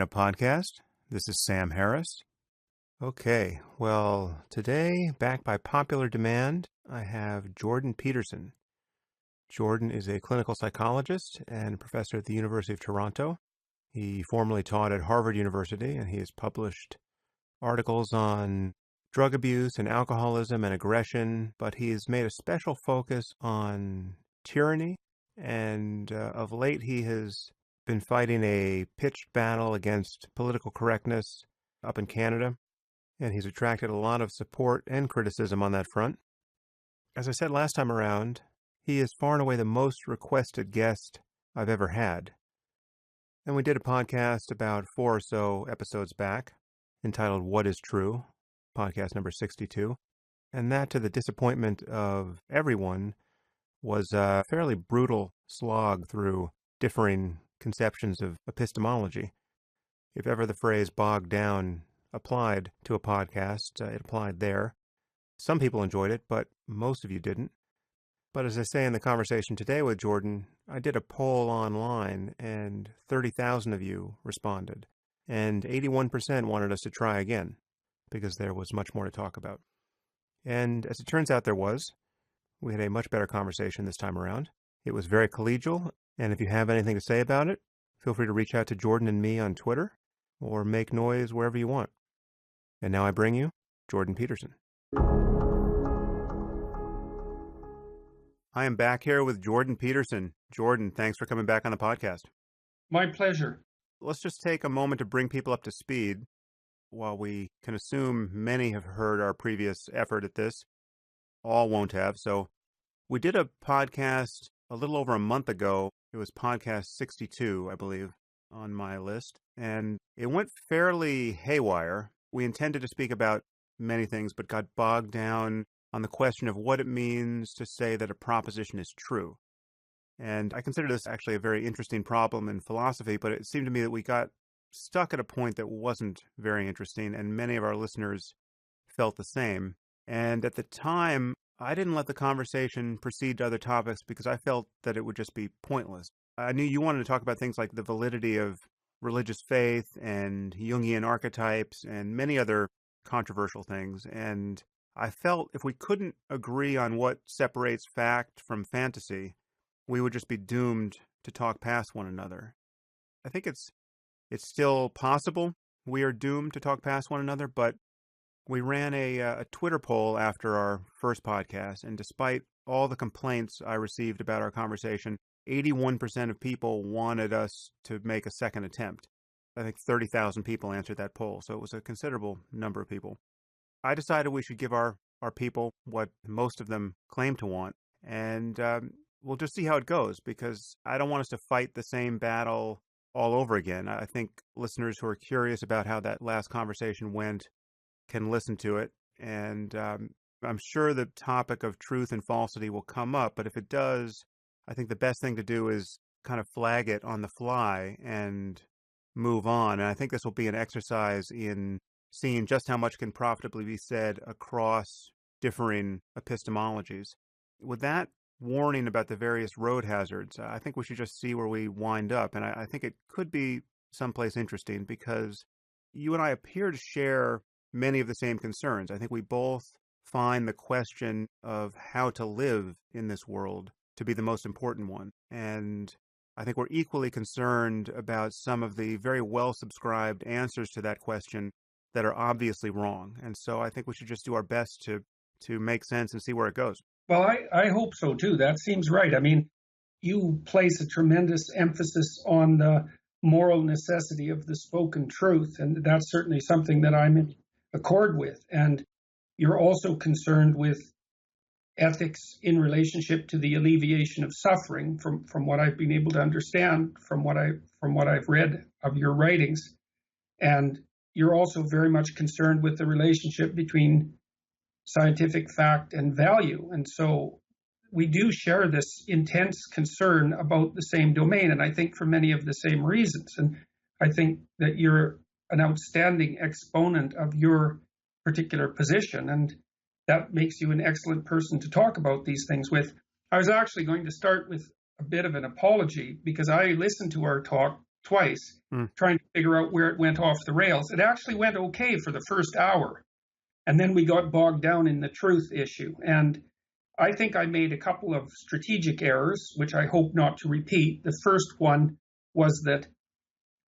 Picking Up Podcast. This is Sam Harris. Okay, well, today, back by popular demand, I have Jordan Peterson. Jordan is a clinical psychologist and professor at the University of Toronto. He formerly taught at Harvard University, and he has published articles on drug abuse and alcoholism and aggression, but he has made a special focus on tyranny, and of late he has been fighting a pitched battle against political correctness up in Canada, and he's attracted a lot of support and criticism on that front. As I said last time around, he is far and away the most requested guest I've ever had. And we did a podcast about 4 or so episodes back, entitled What is True, podcast number 62. And that, to the disappointment of everyone, was a fairly brutal slog through differing conceptions of epistemology. If ever the phrase bogged down applied to a podcast, it applied there. Some people enjoyed it, but most of you didn't. But as I say in the conversation today with Jordan, I did a poll online and 30,000 of you responded. And 81% wanted us to try again because there was much more to talk about. And as it turns out, there was. We had a much better conversation this time around. It was very collegial. And if you have anything to say about it, feel free to reach out to Jordan and me on Twitter or make noise wherever you want. And now I bring you Jordan Peterson. I am back here with Jordan Peterson. Jordan, thanks for coming back on the podcast. My pleasure. Let's just take a moment to bring people up to speed. While we can assume many have heard our previous effort at this, all won't have. So we did a podcast a little over a month ago. It was podcast 62, I believe, on my list. And it went fairly haywire. We intended to speak about many things, but got bogged down on the question of what it means to say that a proposition is true. And I consider this actually a very interesting problem in philosophy, but it seemed to me that we got stuck at a point that wasn't very interesting, and many of our listeners felt the same. And at the time, I didn't let the conversation proceed to other topics because I felt that it would just be pointless. I knew you wanted to talk about things like the validity of religious faith and Jungian archetypes and many other controversial things. And I felt if we couldn't agree on what separates fact from fantasy, we would just be doomed to talk past one another. I think it's still possible we are doomed to talk past one another, but we ran a Twitter poll after our first podcast, and despite all the complaints I received about our conversation, 81% of people wanted us to make a second attempt. I think 30,000 people answered that poll, so it was a considerable number of people. I decided we should give our people what most of them claim to want, and we'll just see how it goes, because I don't want us to fight the same battle all over again. I think listeners who are curious about how that last conversation went can listen to it, and I'm sure the topic of truth and falsity will come up, but if it does, I think the best thing to do is kind of flag it on the fly and move on. And I think this will be an exercise in seeing just how much can profitably be said across differing epistemologies. With that warning about the various road hazards, I think we should just see where we wind up. And I think it could be someplace interesting because you and I appear to share many of the same concerns. I think we both find the question of how to live in this world to be the most important one. And I think we're equally concerned about some of the very well-subscribed answers to that question that are obviously wrong. And so I think we should just do our best to make sense and see where it goes. Well, I hope so, too. That seems right. I mean, you place a tremendous emphasis on the moral necessity of the spoken truth, and that's certainly something that I'm in accord with. And you're also concerned with ethics in relationship to the alleviation of suffering, from what I've been able to understand, from what I've read of your writings. And you're also very much concerned with the relationship between scientific fact and value. And so we do share this intense concern about the same domain, and I think for many of the same reasons. And I think that you're an outstanding exponent of your particular position, and that makes you an excellent person to talk about these things with. I was actually going to start with a bit of an apology because I listened to our talk twice, Hmm. trying to figure out where it went off the rails. It actually went okay for the first hour. And then we got bogged down in the truth issue. And I think I made a couple of strategic errors, which I hope not to repeat. The first one was that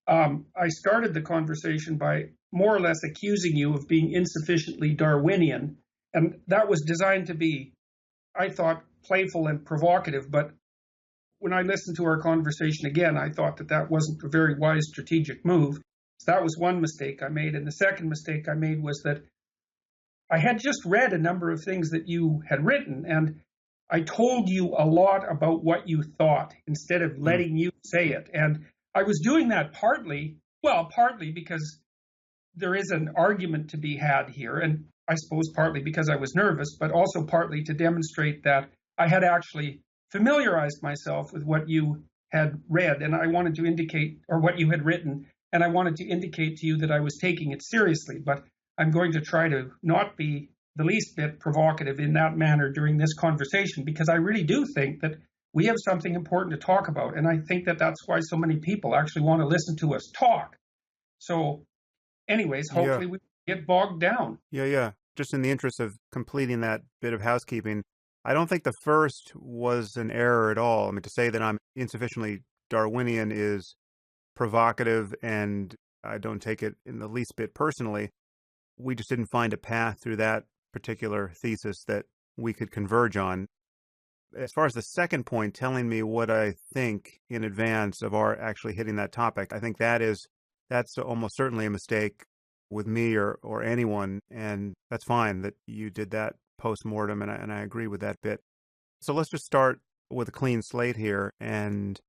I started the conversation by more or less accusing you of being insufficiently Darwinian. And that was designed to be, I thought, playful and provocative. But when I listened to our conversation again, I thought that that wasn't a very wise strategic move. So that was one mistake I made. And the second mistake I made was that I had just read a number of things that you had written, and I told you a lot about what you thought instead of letting you say it. And I was doing that partly because there is an argument to be had here, and I suppose partly because I was nervous, but also partly to demonstrate that I had actually familiarized myself with what you had read, and I wanted to indicate, or what you had written, and I wanted to indicate to you that I was taking it seriously. But I'm going to try to not be the least bit provocative in that manner during this conversation, because I really do think that we have something important to talk about. And I think that that's why so many people actually want to listen to us talk. So anyways, hopefully we get bogged down. Yeah. Just in the interest of completing that bit of housekeeping, I don't think the first was an error at all. I mean, to say that I'm insufficiently Darwinian is provocative, and I don't take it in the least bit personally. We just didn't find a path through that particular thesis that we could converge on. As far as the second point, telling me what I think in advance of our actually hitting that topic, I think that's almost certainly a mistake with me or anyone, and that's fine that you did that post-mortem, and I agree with that bit. So let's just start with a clean slate here, and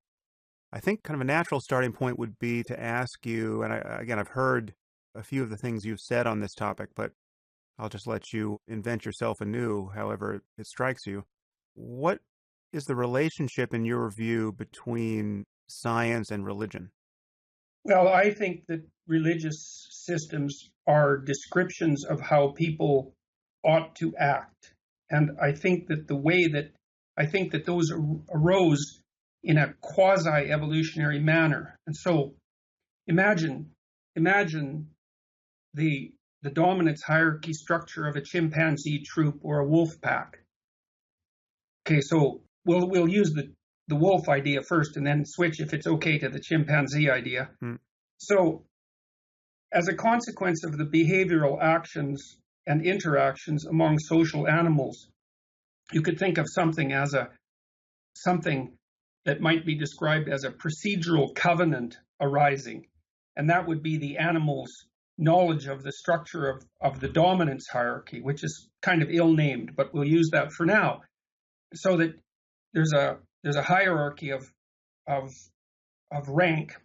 I think kind of a natural starting point would be to ask you, and I've heard a few of the things you've said on this topic, but I'll just let you invent yourself anew, however it strikes you. What is the relationship, in your view, between science and religion? Well, I think that religious systems are descriptions of how people ought to act. And I think that those arose in a quasi-evolutionary manner. And so imagine the dominance hierarchy structure of a chimpanzee troop or a wolf pack. Okay, so we'll use the wolf idea first and then switch, if it's okay, to the chimpanzee idea. So as a consequence of the behavioral actions and interactions among social animals, you could think of something that might be described as a procedural covenant arising. And that would be the animal's knowledge of the structure of the dominance hierarchy, which is kind of ill-named, but we'll use that for now. So that there's a hierarchy of rank,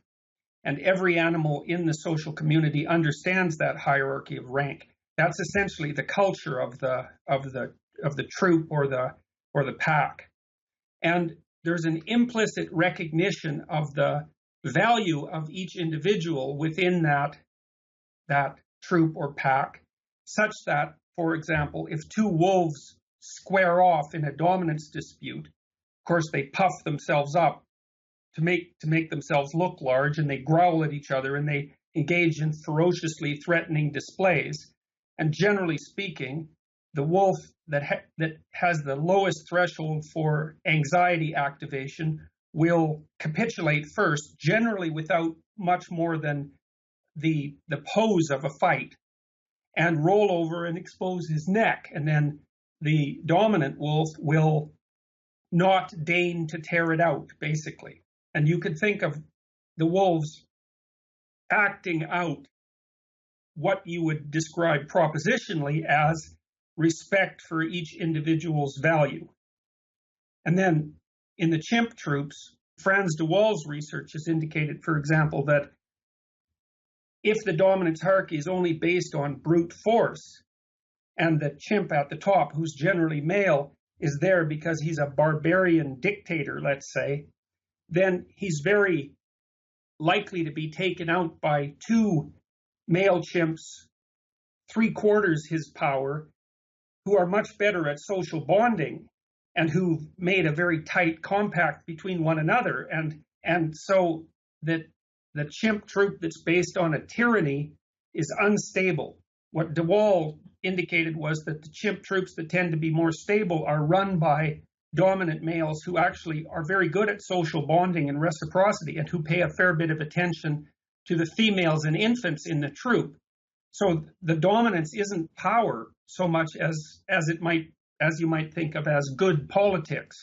and every animal in the social community understands that hierarchy of rank. That's essentially the culture of the troop or the pack. And there's an implicit recognition of the value of each individual within that troop or pack, such that, for example, if two wolves square off in a dominance dispute, of course they puff themselves up to make themselves look large, and they growl at each other, and they engage in ferociously threatening displays. And generally speaking, the wolf that has the lowest threshold for anxiety activation will capitulate first, generally without much more than the pose of a fight, and roll over and expose his neck. And then the dominant wolf will not deign to tear it out, basically. And you could think of the wolves acting out what you would describe propositionally as respect for each individual's value. And then in the chimp troops, Frans de Waal's research has indicated, for example, that if the dominance hierarchy is only based on brute force, and the chimp at the top, who's generally male, is there because he's a barbarian dictator, let's say, then he's very likely to be taken out by two male chimps, 3/4 his power, who are much better at social bonding and who've made a very tight compact between one another. And so that the chimp troop that's based on a tyranny is unstable. What de Waal indicated was that the chimp troops that tend to be more stable are run by dominant males who actually are very good at social bonding and reciprocity and who pay a fair bit of attention to the females and infants in the troop. So the dominance isn't power so much as you might think of as good politics.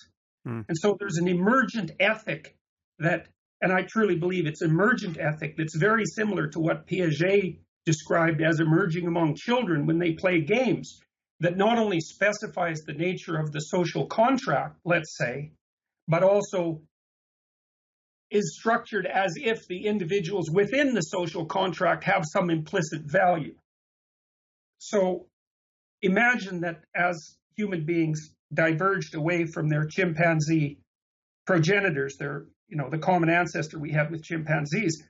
And so there's an emergent ethic that, and I truly believe it's emergent ethic that's very similar to what Piaget described as emerging among children when they play games, that not only specifies the nature of the social contract, let's say, but also is structured as if the individuals within the social contract have some implicit value. So imagine that as human beings diverged away from their chimpanzee progenitors, the common ancestor we have with chimpanzees,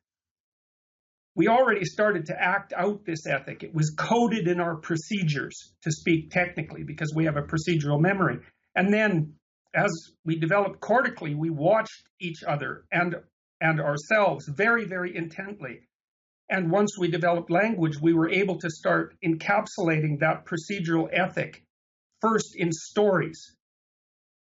we already started to act out this ethic. It was coded in our procedures, to speak technically, because we have a procedural memory. And then as we developed cortically, we watched each other and ourselves very, very intently. And once we developed language, we were able to start encapsulating that procedural ethic first in stories.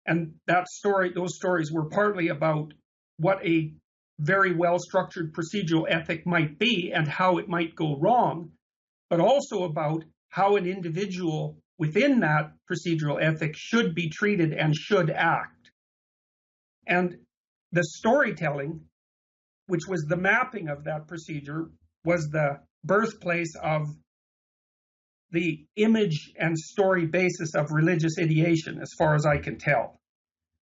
And those stories were partly about what a very well-structured procedural ethic might be and how it might go wrong, but also about how an individual within that procedural ethic should be treated and should act. And the storytelling, which was the mapping of that procedure, was the birthplace of the image and story basis of religious ideation, as far as I can tell.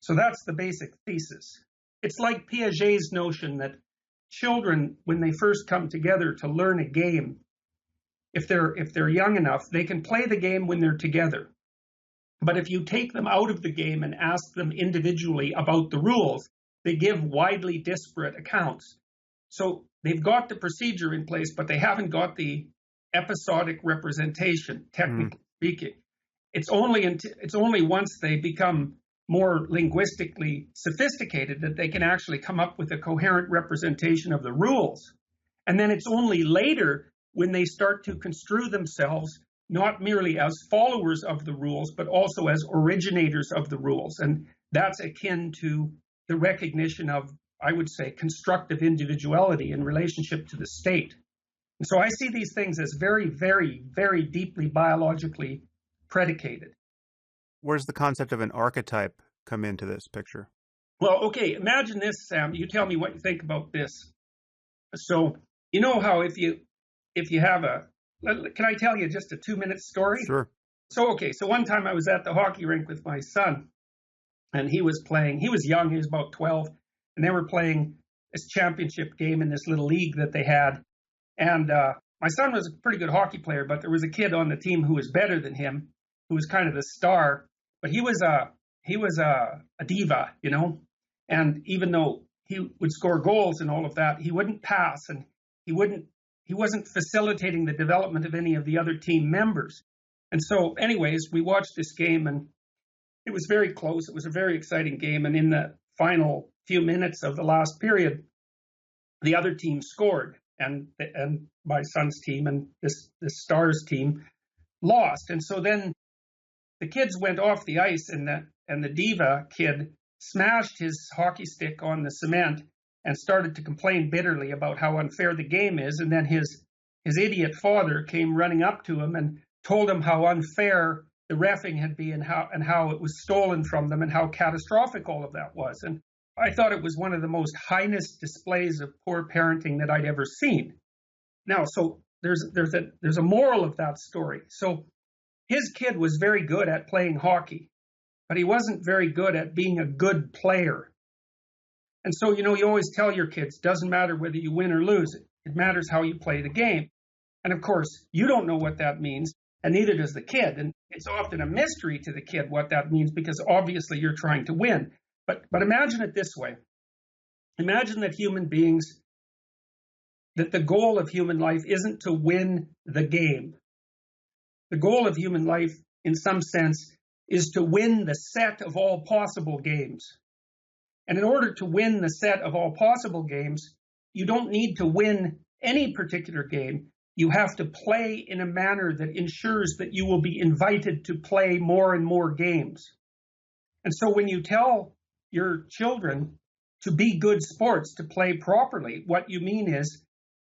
So that's the basic thesis. It's like Piaget's notion that children, when they first come together to learn a game, if they're young enough, they can play the game when they're together. But if you take them out of the game and ask them individually about the rules, they give widely disparate accounts. So they've got the procedure in place, but they haven't got the episodic representation, technically speaking. It's only once they become more linguistically sophisticated that they can actually come up with a coherent representation of the rules. And then it's only later when they start to construe themselves not merely as followers of the rules, but also as originators of the rules. And that's akin to the recognition of, I would say, constructive individuality in relationship to the state. And so I see these things as very, very, very deeply biologically predicated. Where's the concept of an archetype come into this picture? Well, okay, imagine this, Sam. You tell me what you think about this. So, you know how if you have can I tell you just a 2-minute story? Sure. So one time I was at the hockey rink with my son, and he was young, he was about 12, and they were playing this championship game in this little league that they had. And my son was a pretty good hockey player, but there was a kid on the team who was better than him, who was kind of the star, but he was a diva, and even though he would score goals and all of that, he wouldn't pass, and he wasn't facilitating the development of any of the other team members. And so anyways, we watched this game, and it was very close. It was a very exciting game, and in the final few minutes of the last period, the other team scored, and my son's team and this Stars team lost. And so then the kids went off the ice, and the diva kid smashed his hockey stick on the cement and started to complain bitterly about how unfair the game is. And then his idiot father came running up to him and told him how unfair the reffing had been and how it was stolen from them and how catastrophic all of that was. And I thought it was one of the most heinous displays of poor parenting that I'd ever seen. Now, so there's a moral of that story. So his kid was very good at playing hockey, but he wasn't very good at being a good player. And so, you always tell your kids, doesn't matter whether you win or lose, it matters how you play the game. And of course, you don't know what that means, and neither does the kid. And it's often a mystery to the kid what that means, because obviously you're trying to win. But imagine it this way. Imagine that that the goal of human life isn't to win the game. The goal of human life, in some sense, is to win the set of all possible games. And in order to win the set of all possible games, you don't need to win any particular game. You have to play in a manner that ensures that you will be invited to play more and more games. And so when you tell your children to be good sports, to play properly, what you mean is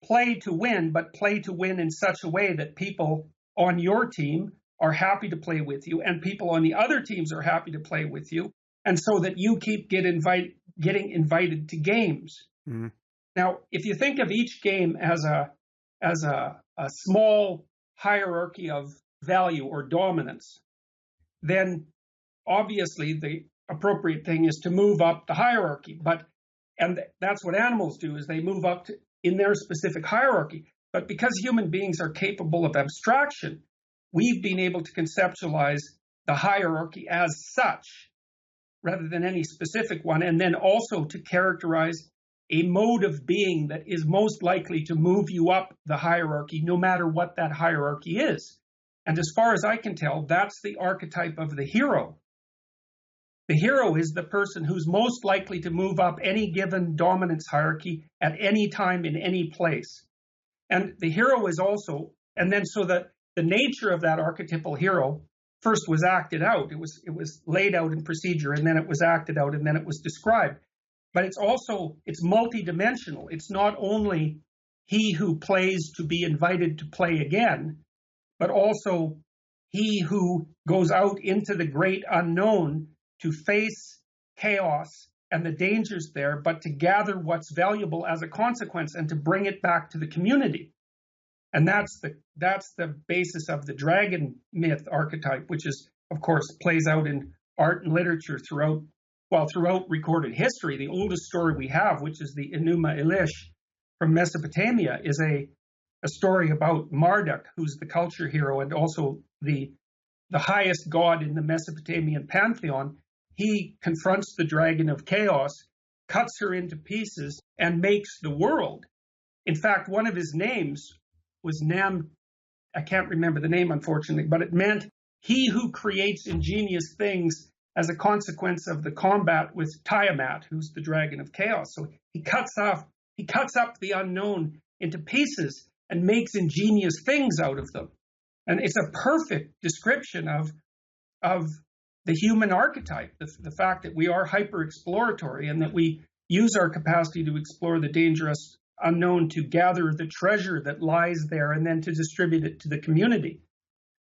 play to win, but play to win in such a way that people on your team are happy to play with you and people on the other teams are happy to play with you, and so that you keep getting invited to games. Mm-hmm. Now, if you think of each game as a small hierarchy of value or dominance, then obviously the appropriate thing is to move up the hierarchy. And that's what animals do, is they move up in their specific hierarchy. But because human beings are capable of abstraction, we've been able to conceptualize the hierarchy as such, rather than any specific one, and then also to characterize a mode of being that is most likely to move you up the hierarchy, no matter what that hierarchy is. And as far as I can tell, that's the archetype of the hero. The hero is the person who's most likely to move up any given dominance hierarchy at any time in any place. And the hero is also, and then so that the nature of that archetypal hero first was acted out. It was laid out in procedure, and then it was acted out, and then it was described. But it's multidimensional. It's not only he who plays to be invited to play again, but also he who goes out into the great unknown to face chaos and the dangers there, but to gather what's valuable as a consequence and to bring it back to the community. And that's the basis of the dragon myth archetype, which is, of course, plays out in art and literature throughout recorded history. The oldest story we have, which is the Enuma Elish from Mesopotamia, is a story about Marduk, who's the culture hero and also the highest god in the Mesopotamian pantheon. He confronts the dragon of chaos, cuts her into pieces, and makes the world. In fact, one of his names was Nam. I can't remember the name, unfortunately, but it meant he who creates ingenious things as a consequence of the combat with Tiamat, who's the dragon of chaos. So he cuts up the unknown into pieces and makes ingenious things out of them. And it's a perfect description of the human archetype, the fact that we are hyper-exploratory and that we use our capacity to explore the dangerous unknown to gather the treasure that lies there and then to distribute it to the community.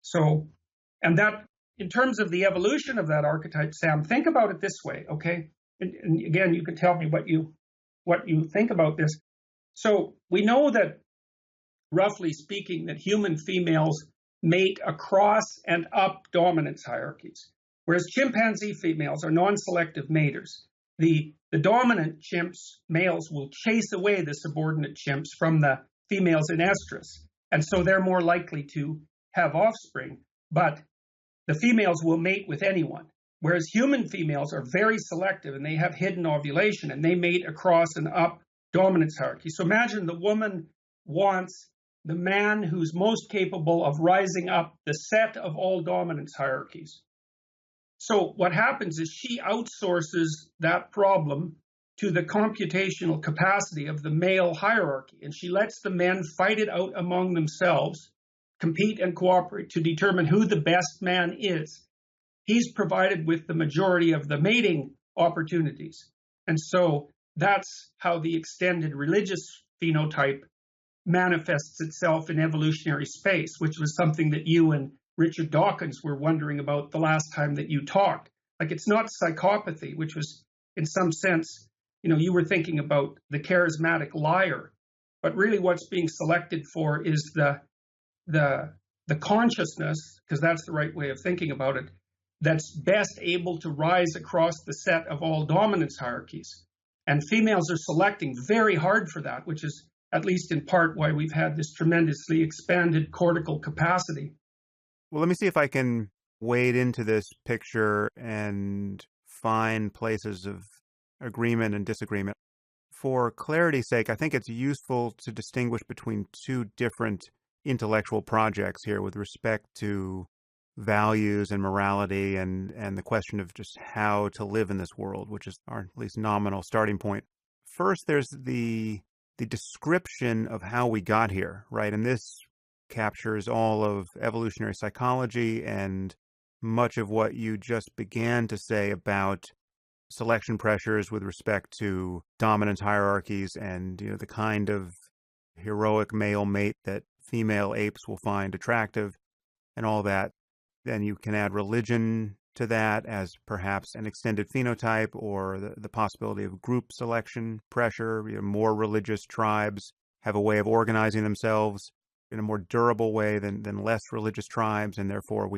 So, and that, in terms of the evolution of that archetype, Sam, think about it this way, okay? And again, you can tell me what you think about this. So we know that, roughly speaking, that human females mate across and up dominance hierarchies, whereas chimpanzee females are non-selective maters. The dominant chimps, males, will chase away the subordinate chimps from the females in estrus, and so they're more likely to have offspring, but the females will mate with anyone, whereas human females are very selective and they have hidden ovulation and they mate across and up dominance hierarchy. So imagine the woman wants the man who's most capable of rising up the set of all dominance hierarchies. So what happens is she outsources that problem to the computational capacity of the male hierarchy, and she lets the men fight it out among themselves, compete and cooperate to determine who the best man is. He's provided with the majority of the mating opportunities. And so that's how the extended religious phenotype manifests itself in evolutionary space, which was something that you and Richard Dawkins were wondering about the last time that you talked. Like, it's not psychopathy, which was, in some sense, you were thinking about the charismatic liar, but really what's being selected for is the consciousness, because that's the right way of thinking about it, that's best able to rise across the set of all dominance hierarchies. And females are selecting very hard for that, which is at least in part why we've had this tremendously expanded cortical capacity. Well, let me see if I can wade into this picture and find places of agreement and disagreement. For clarity's sake, I think it's useful to distinguish between two different intellectual projects here with respect to values and morality and the question of just how to live in this world, which is our at least nominal starting point. First, there's the the description of how we got here, right? And this captures all of evolutionary psychology and much of what you just began to say about selection pressures with respect to dominance hierarchies and, the kind of heroic male mate that female apes will find attractive and all that. Then you can add religion to that as perhaps an extended phenotype, or the possibility of group selection pressure. More religious tribes have a way of organizing themselves in a more durable way than less religious tribes, and therefore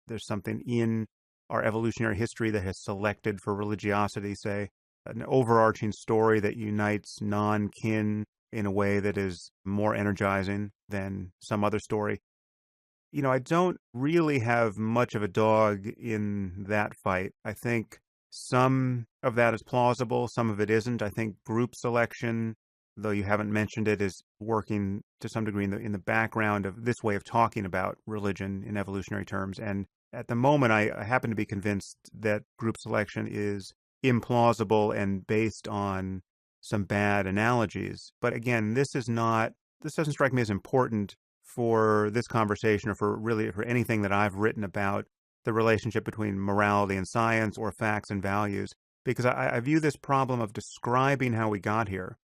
there's something in our evolutionary history that has selected for religiosity, say, an overarching story that unites non-kin in a way that is more energizing than some other story. I don't really have much of a dog in that fight. I think some of that is plausible, some of it isn't. I think group selection, though you haven't mentioned it, is working to some degree in the background of this way of talking about religion in evolutionary terms. And at the moment, I happen to be convinced that group selection is implausible and based on some bad analogies. But again, this doesn't strike me as important for this conversation, or for anything that I've written about the relationship between morality and science, or facts and values, because I view this problem of describing how we got here.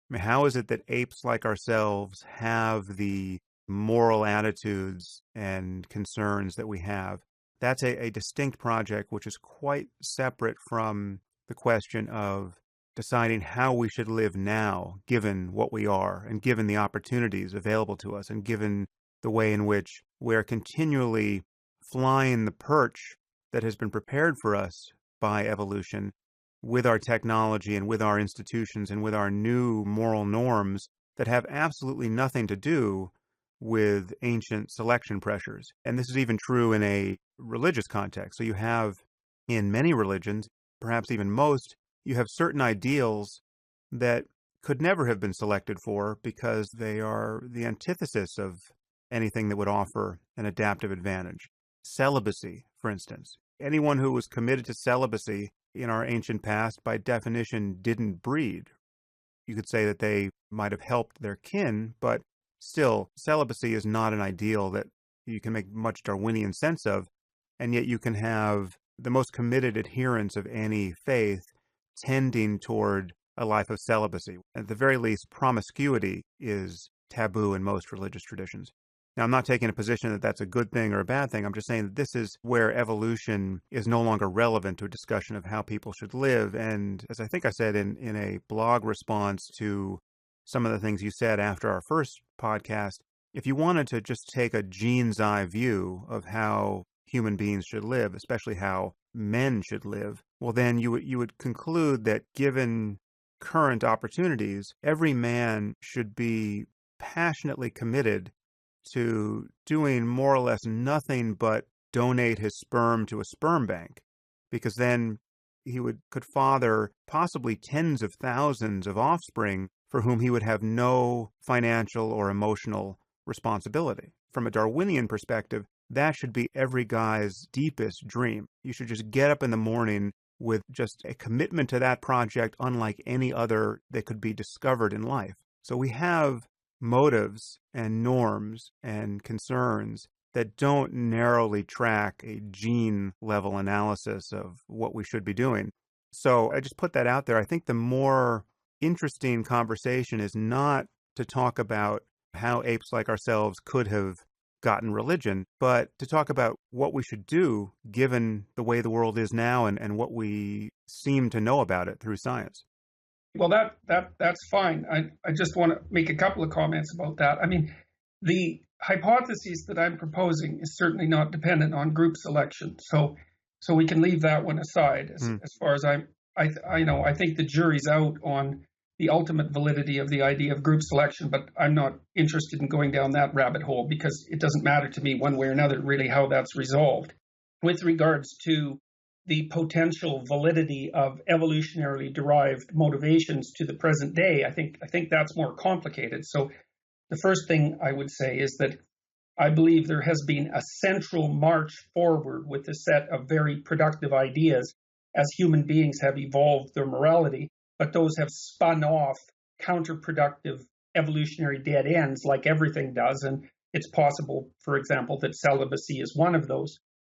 I mean, how is it that apes like ourselves have the moral attitudes and concerns that we have? That's a distinct project which is quite separate from the question of deciding how we should live now, given what we are, and given the opportunities available to us, and given the way in which we're continually flying the perch that has been prepared for us by evolution with our technology and with our institutions and with our new moral norms that have absolutely nothing to do with ancient selection pressures. And this is even true in a religious context. So you have, in many religions, perhaps even most, you have certain ideals that could never have been selected for because they are the antithesis of anything that would offer an adaptive advantage. Celibacy, for instance. Anyone who was committed to celibacy in our ancient past, by definition, didn't breed. You could say that they might have helped their kin, but still, celibacy is not an ideal that you can make much Darwinian sense of, and yet you can have the most committed adherents of any faith tending toward a life of celibacy. At the very least, promiscuity is taboo in most religious traditions. Now, I'm not taking a position that that's a good thing or a bad thing. I'm just saying that this is where evolution is no longer relevant to a discussion of how people should live. And as I think I said in a blog response to some of the things you said after our first podcast, if you wanted to just take a gene's eye view of how human beings should live, especially how men should live, well, then you would conclude that given current opportunities, every man should be passionately committed to doing more or less nothing but donate his sperm to a sperm bank, because then he could father possibly tens of thousands of offspring for whom he would have no financial or emotional responsibility. From a Darwinian perspective, that should be every guy's deepest dream. You should just get up in the morning with just a commitment to that project unlike any other that could be discovered in life. So we have motives and norms and concerns that don't narrowly track a gene level analysis of what we should be doing. So I just put that out there. I think the more interesting conversation is not to talk about how apes like ourselves could have gotten religion, but to talk about what we should do given the way the world is now and what we seem to know about it through science. Well, that's fine. I just want to make a couple of comments about that. I mean, the hypothesis that I'm proposing is certainly not dependent on group selection, so we can leave that one aside. As far as I think the jury's out on the ultimate validity of the idea of group selection, but I'm not interested in going down that rabbit hole because it doesn't matter to me one way or another really how that's resolved. With regards to the potential validity of evolutionarily derived motivations to the present day, I think that's more complicated. So the first thing I would say is that I believe there has been a central march forward with a set of very productive ideas as human beings have evolved their morality, but those have spun off counterproductive evolutionary dead ends, like everything does. And it's possible, for example, that celibacy is one of those.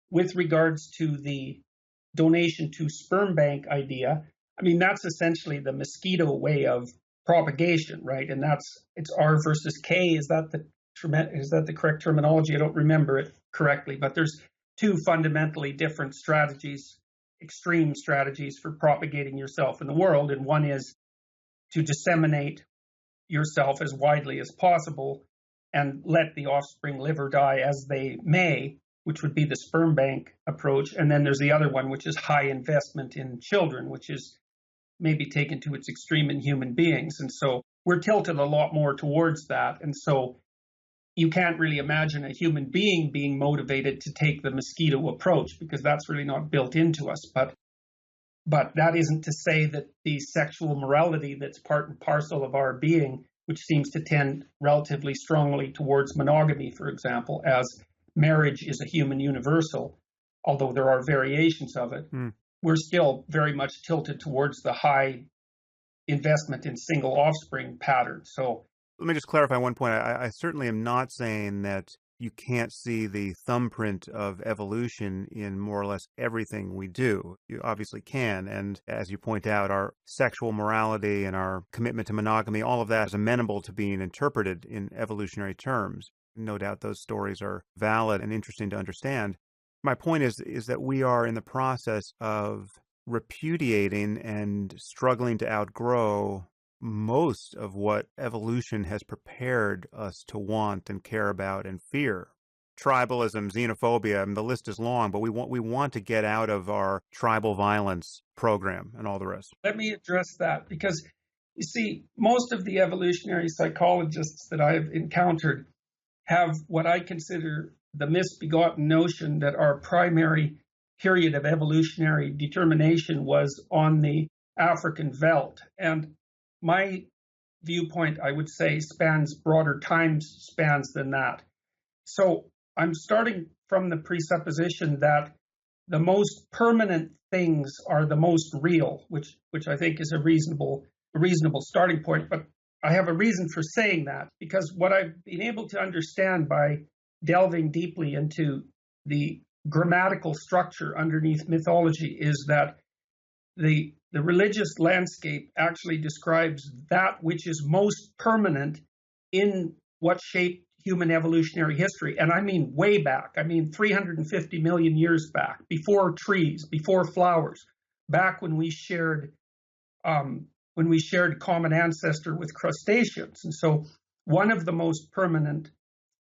With regards to the donation to sperm bank idea, I mean, that's essentially the mosquito way of propagation, right? And it's R versus K. Is that the correct terminology? I don't remember it correctly, but there's two fundamentally different strategies, extreme strategies for propagating yourself in the world. And one is to disseminate yourself as widely as possible and let the offspring live or die as they may, which would be the sperm bank approach. And then there's the other one, which is high investment in children, which is maybe taken to its extreme in human beings. And so we're tilted a lot more towards that. And so you can't really imagine a human being being motivated to take the mosquito approach, because that's really not built into us. But that isn't to say that the sexual morality that's part and parcel of our being, which seems to tend relatively strongly towards monogamy, for example, as marriage is a human universal, although there are variations of it, we're still very much tilted towards the high investment in single offspring pattern. So let me just clarify one point. I certainly am not saying that you can't see the thumbprint of evolution in more or less everything we do. You obviously can. And as you point out, our sexual morality and our commitment to monogamy, all of that is amenable to being interpreted in evolutionary terms. No doubt those stories are valid and interesting to understand. My point is that we are in the process of repudiating and struggling to outgrow most of what evolution has prepared us to want and care about and fear. Tribalism, xenophobia, and the list is long, but we want to get out of our tribal violence program and all the rest. Let me address that, because you see, most of the evolutionary psychologists that I've encountered have what I consider the misbegotten notion that our primary period of evolutionary determination was on the African veldt. And my viewpoint, I would say, spans broader time spans than that. So I'm starting from the presupposition that the most permanent things are the most real, which I think is a reasonable starting point. But I have a reason for saying that, because what I've been able to understand by delving deeply into the grammatical structure underneath mythology is that the religious landscape actually describes that which is most permanent in what shaped human evolutionary history. And I mean way back. I mean 350 million years back, before trees, before flowers, back when we shared common ancestor with crustaceans. And so one of the most permanent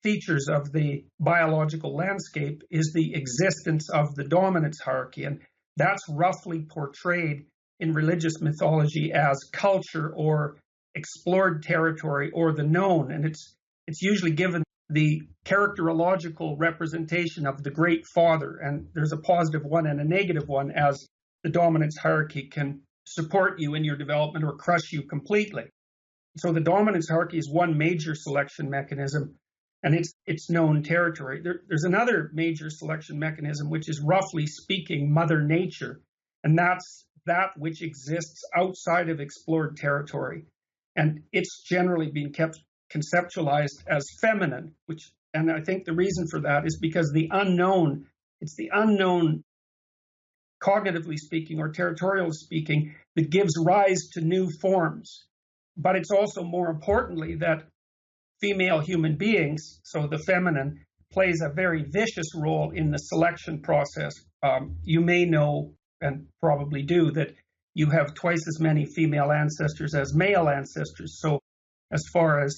features of the biological landscape is the existence of the dominance hierarchy. And that's roughly portrayed in religious mythology as culture or explored territory or the known. And it's usually given the characterological representation of the great father. And there's a positive one and a negative one, as the dominance hierarchy can support you in your development or crush you completely. So the dominance hierarchy is one major selection mechanism, and it's known territory. There's another major selection mechanism, which is, roughly speaking, Mother Nature, and that's that which exists outside of explored territory. And it's generally being kept conceptualized as feminine, and I think the reason for that is because it's the unknown, cognitively speaking or territorially speaking, that gives rise to new forms. But it's also, more importantly, that female human beings, so the feminine, plays a very vicious role in the selection process. You may know, and probably do, that you have twice as many female ancestors as male ancestors. So as far as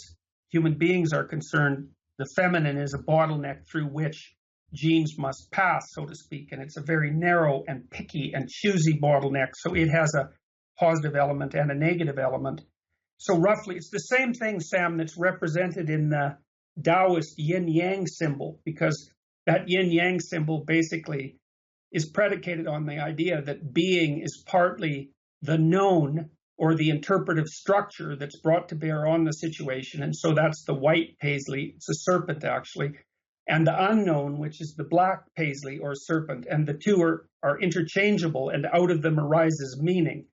human beings are concerned, the feminine is a bottleneck through which genes must pass, so to speak. And it's a very narrow and picky and choosy bottleneck. So it has a positive element and a negative element. So roughly, it's the same thing, Sam, that's represented in the Taoist yin-yang symbol, because that yin-yang symbol basically is predicated on the idea that being is partly the known or the interpretive structure that's brought to bear on the situation. And so that's the white paisley, it's a serpent actually, and the unknown, which is the black paisley or serpent. And the two are interchangeable, and out of them arises meaning.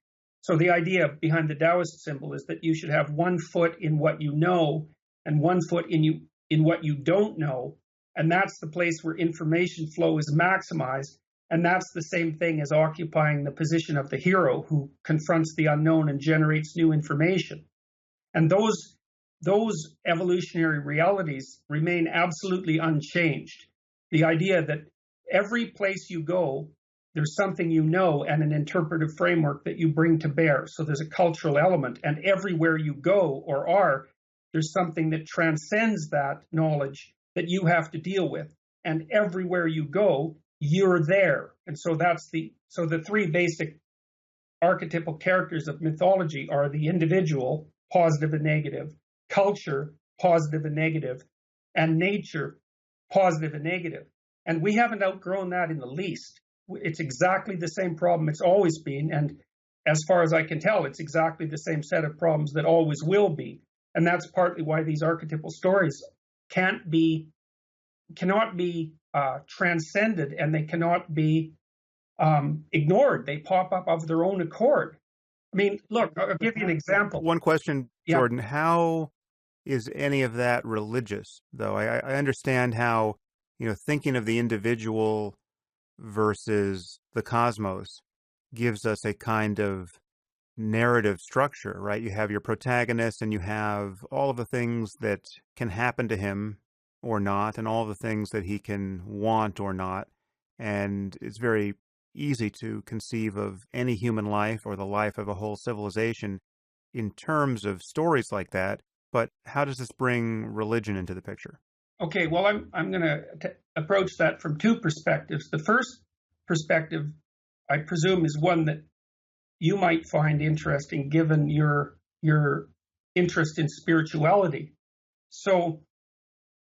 So the idea behind the Taoist symbol is that you should have 1 foot in what you know and 1 foot in what you don't know. And that's the place where information flow is maximized. And that's the same thing as occupying the position of the hero who confronts the unknown and generates new information. And those evolutionary realities remain absolutely unchanged. The idea that every place you go, there's something you know and an interpretive framework that you bring to bear. So there's a cultural element, and everywhere you go or are, there's something that transcends that knowledge that you have to deal with. And everywhere you go, you're there. And so the 3 basic archetypal characters of mythology are the individual, positive and negative, culture, positive and negative, and nature, positive and negative. And we haven't outgrown that in the least. It's exactly the same problem it's always been. And as far as I can tell, it's exactly the same set of problems that always will be. And that's partly why these archetypal stories cannot be transcended, and they cannot be ignored. They pop up of their own accord. I mean, look, I'll give you an example. One question, Jordan. Yeah. How is any of that religious, though? I understand how, thinking of the individual versus the cosmos gives us a kind of narrative structure, right? You have your protagonist and you have all of the things that can happen to him or not, and all the things that he can want or not. And it's very easy to conceive of any human life or the life of a whole civilization in terms of stories like that. But how does this bring religion into the picture? Okay, well, I'm going to approach that from 2 perspectives. The first perspective, I presume, is one that you might find interesting given your interest in spirituality. So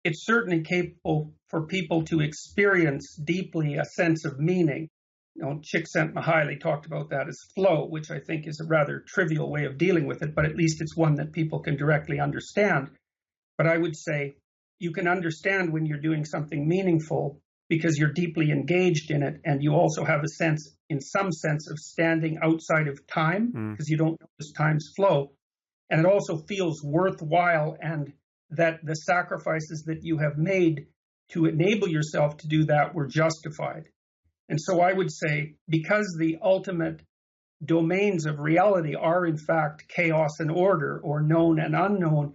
it's certainly capable for people to experience deeply a sense of meaning. Csikszentmihalyi talked about that as flow, which I think is a rather trivial way of dealing with it, but at least it's one that people can directly understand. But I would say you can understand when you're doing something meaningful because you're deeply engaged in it, and you also have a sense, in some sense, of standing outside of time because you don't notice time's flow. And it also feels worthwhile, and that the sacrifices that you have made to enable yourself to do that were justified. And so I would say, because the ultimate domains of reality are in fact chaos and order, or known and unknown,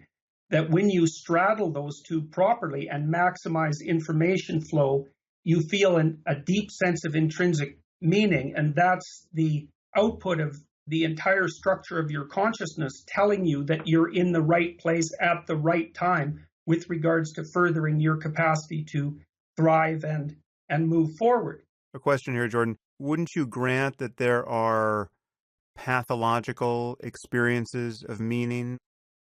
that when you straddle those 2 properly and maximize information flow, you feel a deep sense of intrinsic meaning. And that's the output of the entire structure of your consciousness telling you that you're in the right place at the right time with regards to furthering your capacity to thrive and move forward. A question here, Jordan. Wouldn't you grant that there are pathological experiences of meaning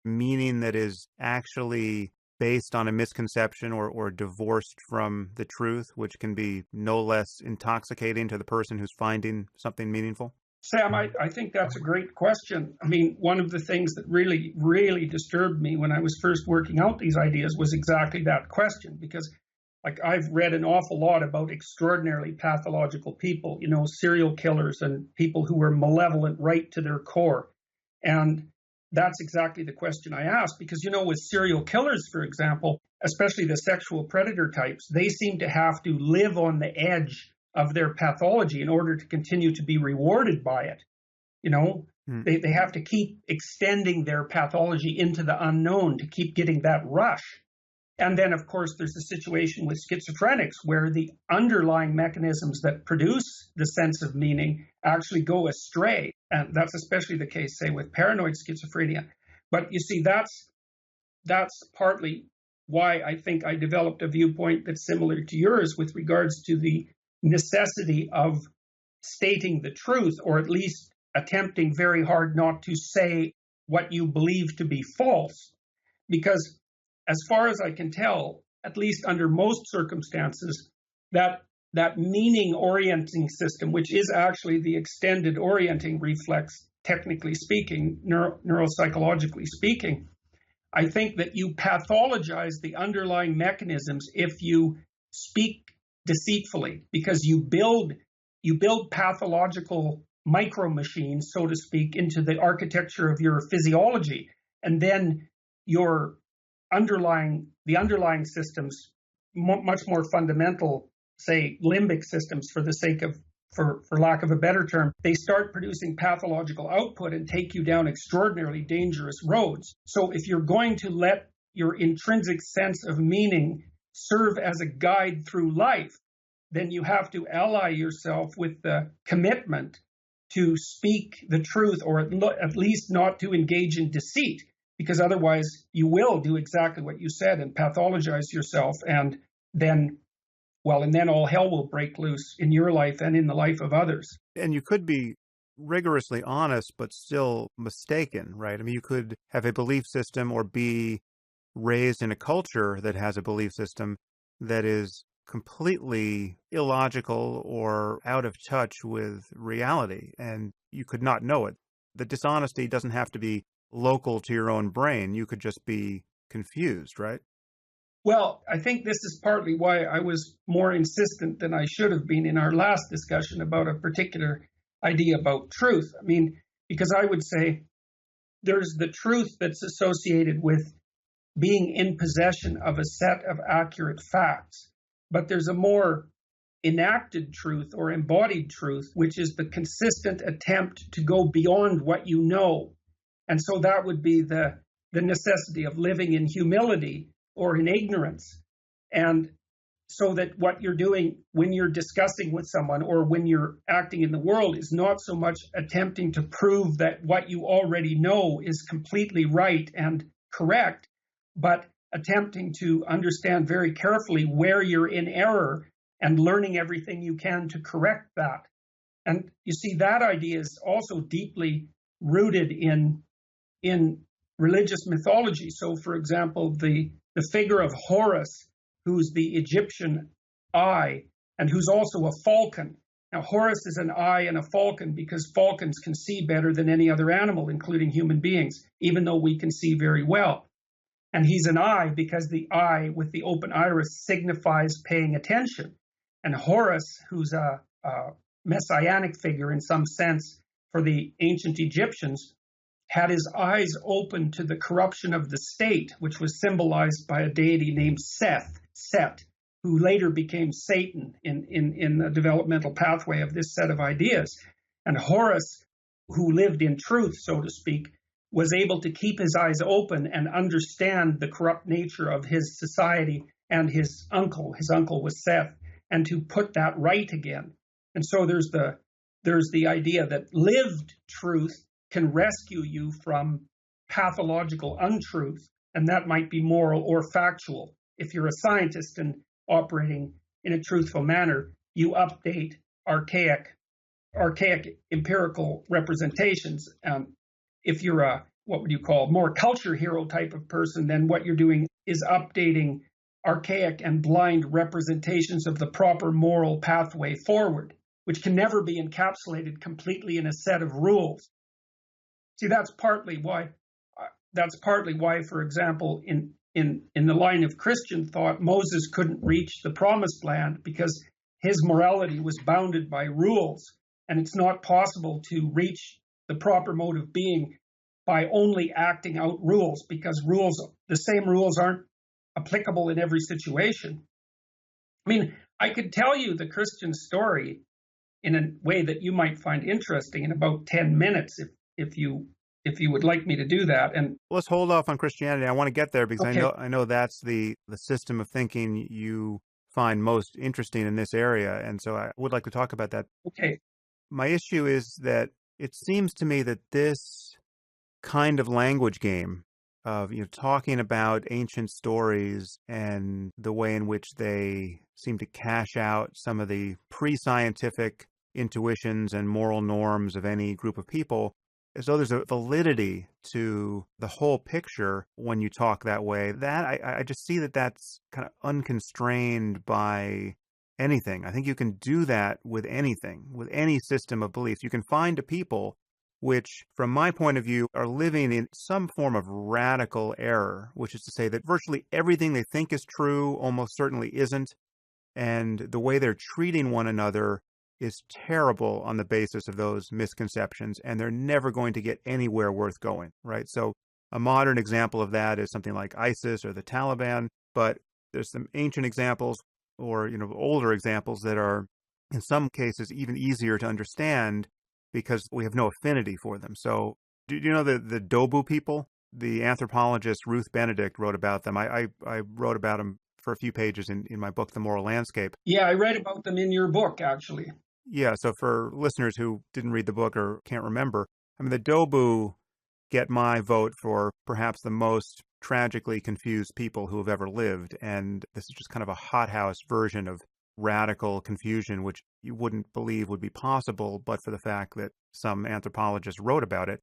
that is actually based on a misconception or divorced from the truth, which can be no less intoxicating to the person who's finding something meaningful? Sam, I think that's a great question. I mean, one of the things that really, really disturbed me when I was first working out these ideas was exactly that question, because I've read an awful lot about extraordinarily pathological people, serial killers and people who were malevolent right to their core. And that's exactly the question I asked, because, with serial killers, for example, especially the sexual predator types, they seem to have to live on the edge of their pathology in order to continue to be rewarded by it. They have to keep extending their pathology into the unknown to keep getting that rush. And then, of course, there's a situation with schizophrenics where the underlying mechanisms that produce the sense of meaning actually go astray. And that's especially the case, say, with paranoid schizophrenia. But you see, that's partly why I think I developed a viewpoint that's similar to yours with regards to the necessity of stating the truth, or at least attempting very hard not to say what you believe to be false. Because as far as I can tell, at least under most circumstances, that meaning orienting system, which is actually the extended orienting reflex, technically speaking, neuropsychologically speaking, I think that you pathologize the underlying mechanisms if you speak deceitfully, because you build pathological micro machines, so to speak, into the architecture of your physiology. And then your the underlying systems, much more fundamental, say limbic systems for the sake of, for lack of a better term, they start producing pathological output and take you down extraordinarily dangerous roads. So if you're going to let your intrinsic sense of meaning serve as a guide through life, then you have to ally yourself with the commitment to speak the truth, or at least not to engage in deceit, because otherwise you will do exactly what you said and pathologize yourself, and then all hell will break loose in your life and in the life of others. And you could be rigorously honest, but still mistaken, right? I mean, you could have a belief system or be raised in a culture that has a belief system that is completely illogical or out of touch with reality, and you could not know it. The dishonesty doesn't have to be local to your own brain. You could just be confused, right? Well, I think this is partly why I was more insistent than I should have been in our last discussion about a particular idea about truth. I mean, because I would say there's the truth that's associated with being in possession of a set of accurate facts, but there's a more enacted truth or embodied truth, which is the consistent attempt to go beyond what you know. And so that would be the necessity of living in humility or in ignorance. And so that what you're doing when you're discussing with someone or when you're acting in the world is not so much attempting to prove that what you already know is completely right and correct, but attempting to understand very carefully where you're in error and learning everything you can to correct that. And you see, that idea is also deeply rooted in religious mythology. So, for example, the figure of Horus, who's the Egyptian eye, and who's also a falcon. Now, Horus is an eye and a falcon because falcons can see better than any other animal, including human beings, even though we can see very well. And he's an eye because the eye with the open iris signifies paying attention. And Horus, who's a messianic figure in some sense for the ancient Egyptians, had his eyes open to the corruption of the state, which was symbolized by a deity named Set, who later became Satan in the developmental pathway of this set of ideas. And Horus, who lived in truth, so to speak, was able to keep his eyes open and understand the corrupt nature of his society and his uncle. His uncle was Seth, and to put that right again. And so there's the idea that lived truth can rescue you from pathological untruth, and that might be moral or factual. If you're a scientist and operating in a truthful manner, you update archaic empirical representations. If you're a, what would you call, more culture hero type of person, then what you're doing is updating archaic and blind representations of the proper moral pathway forward, which can never be encapsulated completely in a set of rules. See, that's partly why, for example, in the line of Christian thought, Moses couldn't reach the promised land because his morality was bounded by rules, and it's not possible to reach the proper mode of being by only acting out rules, because the same rules aren't applicable in every situation. I mean, I could tell you the Christian story in a way that you might find interesting in about 10 minutes if you would like me to do that. And let's hold off on Christianity. I want to get there because okay. I know that's the system of thinking you find most interesting in this area, and so I would like to talk about that. Okay. My issue is that it seems to me that this kind of language game of talking about ancient stories and the way in which they seem to cash out some of the pre-scientific intuitions and moral norms of any group of people, as though there's a validity to the whole picture when you talk that way. That I just see that that's kind of unconstrained by anything. I think you can do that with anything, with any system of beliefs. You can find a people which, from my point of view, are living in some form of radical error, which is to say that virtually everything they think is true almost certainly isn't, and the way they're treating one another is terrible on the basis of those misconceptions, and they're never going to get anywhere worth going, right? So a modern example of that is something like ISIS or the Taliban, but there's some ancient examples or, older examples that are, in some cases, even easier to understand because we have no affinity for them. So do you know the Dobu people? The anthropologist Ruth Benedict wrote about them. I wrote about them for a few pages in my book, The Moral Landscape. Yeah, I read about them in your book, actually. Yeah, so for listeners who didn't read the book or can't remember, I mean, the Dobu get my vote for perhaps the most tragically confused people who have ever lived. And this is just kind of a hothouse version of radical confusion, which you wouldn't believe would be possible, but for the fact that some anthropologists wrote about it.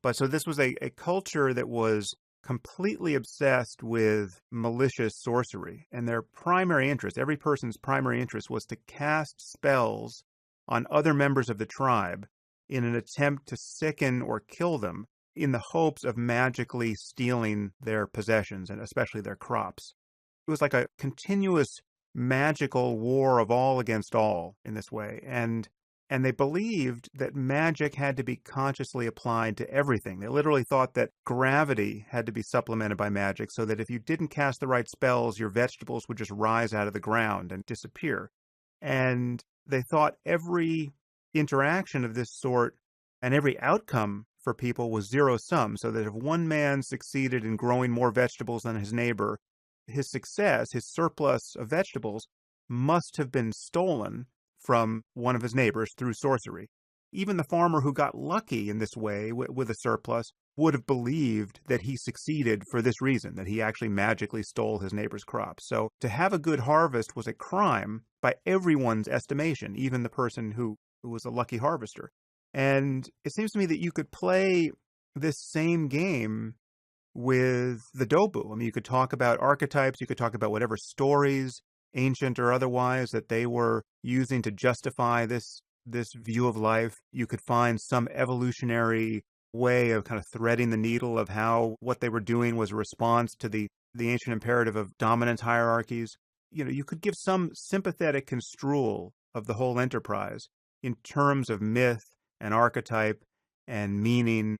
But so this was a culture that was completely obsessed with malicious sorcery. And their primary interest, every person's primary interest, was to cast spells on other members of the tribe in an attempt to sicken or kill them in the hopes of magically stealing their possessions and especially their crops. It was like a continuous magical war of all against all in this way. And they believed that magic had to be consciously applied to everything. They literally thought that gravity had to be supplemented by magic so that if you didn't cast the right spells, your vegetables would just rise out of the ground and disappear. And they thought every interaction of this sort and every outcome for people was zero-sum, so that if one man succeeded in growing more vegetables than his neighbor, his success, his surplus of vegetables, must have been stolen from one of his neighbors through sorcery. Even the farmer who got lucky in this way with a surplus would have believed that he succeeded for this reason, that he actually magically stole his neighbor's crops. So to have a good harvest was a crime by everyone's estimation, even the person who was a lucky harvester. And it seems to me that you could play this same game with the Dobu. I mean, you could talk about archetypes, you could talk about whatever stories, ancient or otherwise, that they were using to justify this view of life. You could find some evolutionary way of kind of threading the needle of how what they were doing was a response to the ancient imperative of dominance hierarchies. You could give some sympathetic construal of the whole enterprise in terms of myth and archetype and meaning.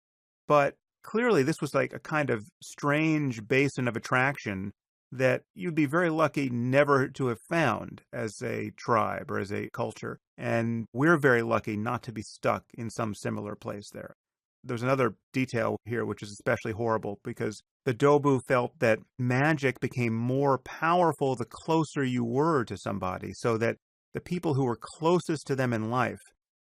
But clearly this was like a kind of strange basin of attraction that you'd be very lucky never to have found as a tribe or as a culture. And we're very lucky not to be stuck in some similar place there. There's another detail here which is especially horrible because the Dobu felt that magic became more powerful the closer you were to somebody, so that the people who were closest to them in life,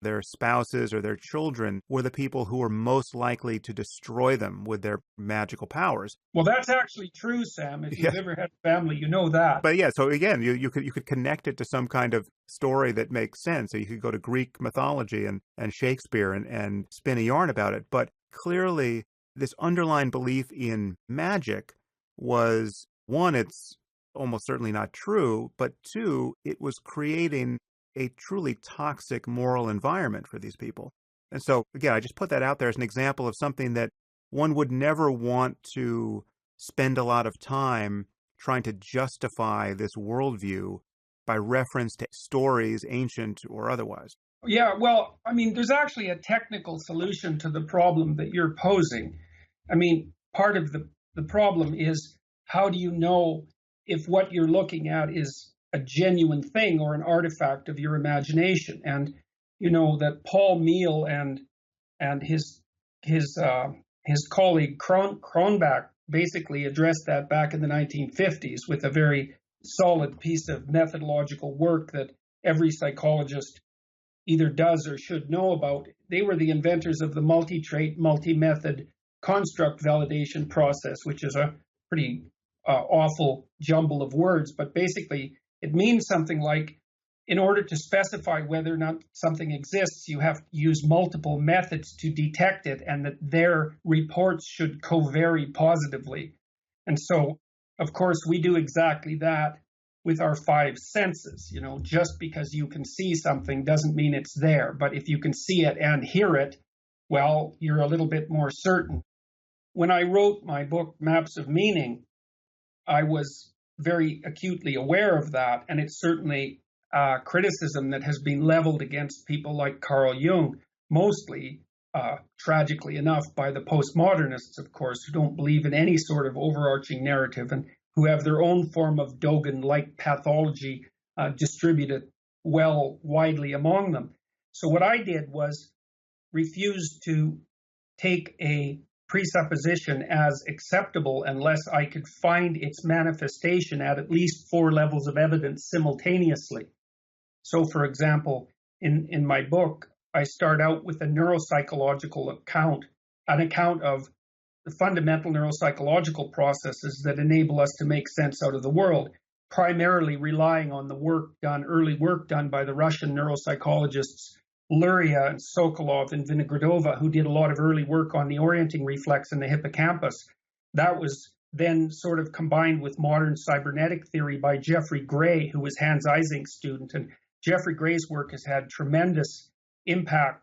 their spouses or their children, were the people who were most likely to destroy them with their magical powers. Well, that's actually true, Sam. If you've ever had a family, you know that. But yeah, so again, you could connect it to some kind of story that makes sense. So you could go to Greek mythology and Shakespeare and spin a yarn about it. But clearly, this underlying belief in magic was, one, it's almost certainly not true, but two, it was creating a truly toxic moral environment for these people. And so, again, I just put that out there as an example of something that one would never want to spend a lot of time trying to justify this worldview by reference to stories, ancient or otherwise. Yeah, well, I mean, there's actually a technical solution to the problem that you're posing. I mean, part of the problem is, how do you know if what you're looking at is a genuine thing or an artifact of your imagination? And you know that Paul Meehl and his colleague Cronbach basically addressed that back in the 1950s with a very solid piece of methodological work that every psychologist either does or should know about. They were the inventors of the multi-trait, multi-method construct validation process, which is a pretty awful jumble of words, but basically it means something like, in order to specify whether or not something exists, you have to use multiple methods to detect it, and that their reports should co-vary positively. And so, of course, we do exactly that with our five senses. You know, just because you can see something doesn't mean it's there. But if you can see it and hear it, well, you're a little bit more certain. When I wrote my book, Maps of Meaning, I was very acutely aware of that, and it certainly criticism that has been leveled against people like Carl Jung, mostly, tragically enough, by the postmodernists, of course, who don't believe in any sort of overarching narrative and who have their own form of Dogen-like pathology distributed widely among them. So what I did was refuse to take a presupposition as acceptable unless I could find its manifestation at least 4 levels of evidence simultaneously. So, for example, in my book, I start out with a neuropsychological account, an account of the fundamental neuropsychological processes that enable us to make sense out of the world, primarily relying on the early work done by the Russian neuropsychologists Luria and Sokolov and Vinogradova, who did a lot of early work on the orienting reflex in the hippocampus. That was then sort of combined with modern cybernetic theory by Jeffrey Gray, who was Hans Eysenck's student. And Jeffrey Gray's work has had tremendous impact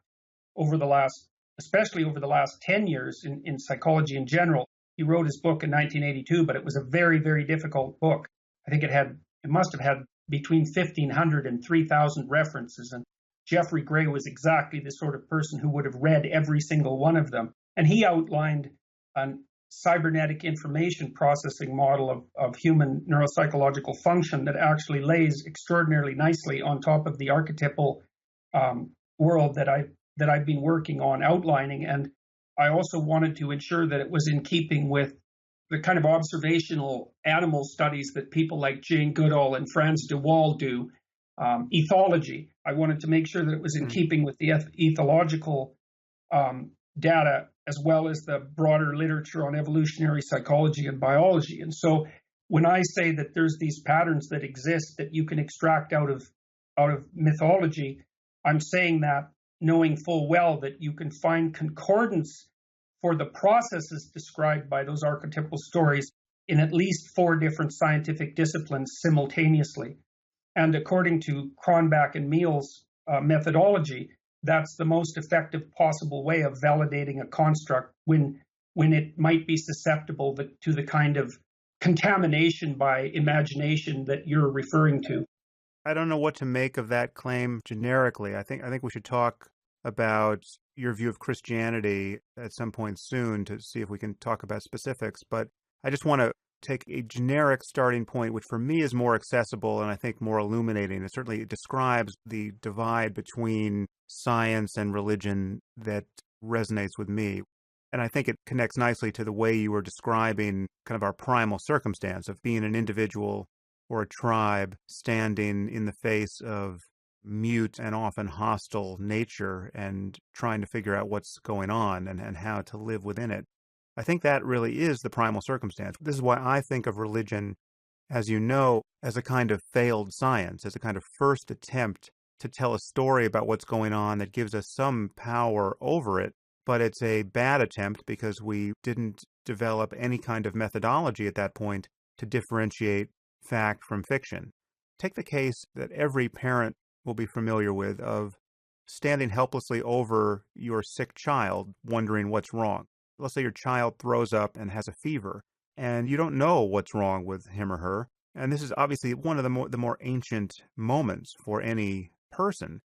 especially over the last 10 years in psychology in general. He wrote his book in 1982, but it was a very, very difficult book. I think it must have had between 1,500 and 3,000 references. And Jeffrey Gray was exactly the sort of person who would have read every single one of them. And he outlined a cybernetic information processing model of human neuropsychological function that actually lays extraordinarily nicely on top of the archetypal world that I've been working on outlining. And I also wanted to ensure that it was in keeping with the kind of observational animal studies that people like Jane Goodall and Franz de Waal do, ethology. I wanted to make sure that it was in keeping with the ethological data, as well as the broader literature on evolutionary psychology and biology. And so when I say that there's these patterns that exist that you can extract out of mythology, I'm saying that knowing full well that you can find concordance for the processes described by those archetypal stories in at least 4 different scientific disciplines simultaneously. And according to Cronbach and Meal's methodology, that's the most effective possible way of validating a construct when it might be susceptible to the kind of contamination by imagination that you're referring to. I don't know what to make of that claim generically. I think we should talk about your view of Christianity at some point soon to see if we can talk about specifics. But I just want to take a generic starting point, which for me is more accessible and I think more illuminating. It certainly describes the divide between science and religion that resonates with me. And I think it connects nicely to the way you were describing kind of our primal circumstance of being an individual or a tribe standing in the face of mute and often hostile nature and trying to figure out what's going on and how to live within it. I think that really is the primal circumstance. This is why I think of religion, as you know, as a kind of failed science, as a kind of first attempt to tell a story about what's going on that gives us some power over it. But it's a bad attempt because we didn't develop any kind of methodology at that point to differentiate fact from fiction. Take the case that every parent will be familiar with of standing helplessly over your sick child, wondering what's wrong. Let's say your child throws up and has a fever, and you don't know what's wrong with him or her. And this is obviously one of the more ancient moments for any person.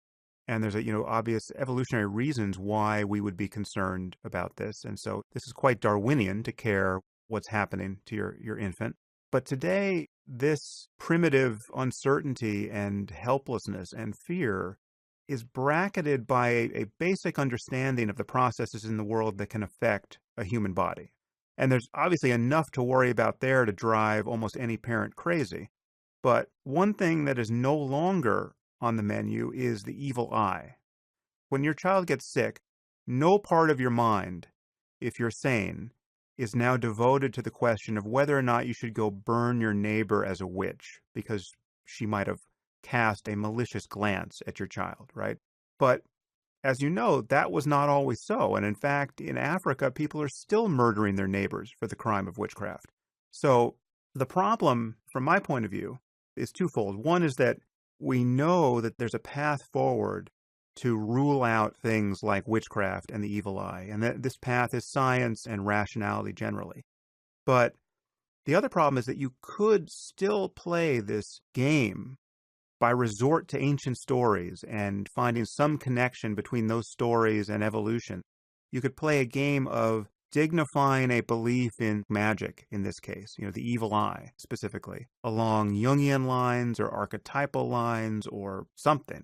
And there's obvious evolutionary reasons why we would be concerned about this. And so this is quite Darwinian to care what's happening to your infant. But today, this primitive uncertainty and helplessness and fear is bracketed by a basic understanding of the processes in the world that can affect a human body. And there's obviously enough to worry about there to drive almost any parent crazy. But one thing that is no longer on the menu is the evil eye. When your child gets sick, no part of your mind, if you're sane, is now devoted to the question of whether or not you should go burn your neighbor as a witch because she might have cast a malicious glance at your child, right? But as you know, that was not always so. And in fact, in Africa, people are still murdering their neighbors for the crime of witchcraft. So the problem, from my point of view, is twofold. One is that we know that there's a path forward to rule out things like witchcraft and the evil eye, and that this path is science and rationality generally. But the other problem is that you could still play this game by resort to ancient stories and finding some connection between those stories and evolution, you could play a game of dignifying a belief in magic, in this case, the evil eye specifically, along Jungian lines or archetypal lines or something.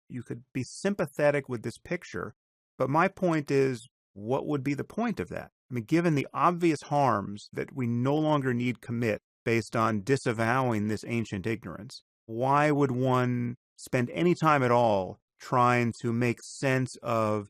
You could be sympathetic with this picture, but my point is, what would be the point of that? I mean, given the obvious harms that we no longer need commit based on disavowing this ancient ignorance, why would one spend any time at all trying to make sense of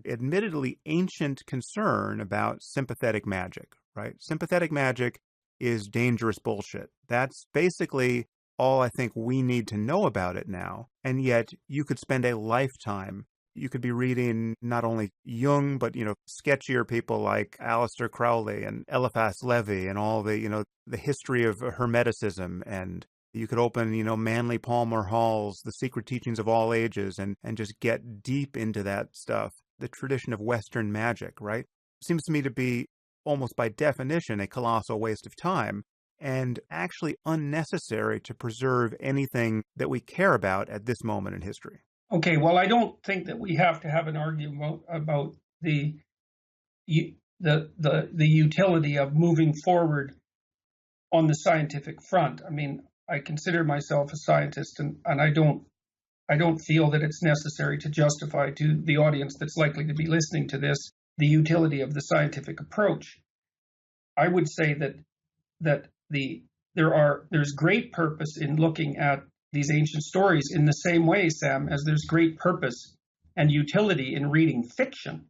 admittedly ancient concern about sympathetic magic, right? Sympathetic magic is dangerous bullshit. That's basically all I think we need to know about it now. And yet you could spend a lifetime. You could be reading not only Jung, but, sketchier people like Aleister Crowley and Eliphas Levi and all the history of Hermeticism. And you could open, Manly Palmer Hall's The Secret Teachings of All Ages and just get deep into that stuff. The tradition of Western magic, right? Seems to me to be almost by definition a colossal waste of time and actually unnecessary to preserve anything that we care about at this moment in history. Okay, well, I don't think that we have to have an argument about the utility of moving forward on the scientific front. I mean, I consider myself a scientist, and I don't feel that it's necessary to justify to the audience that's likely to be listening to this the utility of the scientific approach. I would say that there's great purpose in looking at these ancient stories in the same way, Sam, as there's great purpose and utility in reading fiction.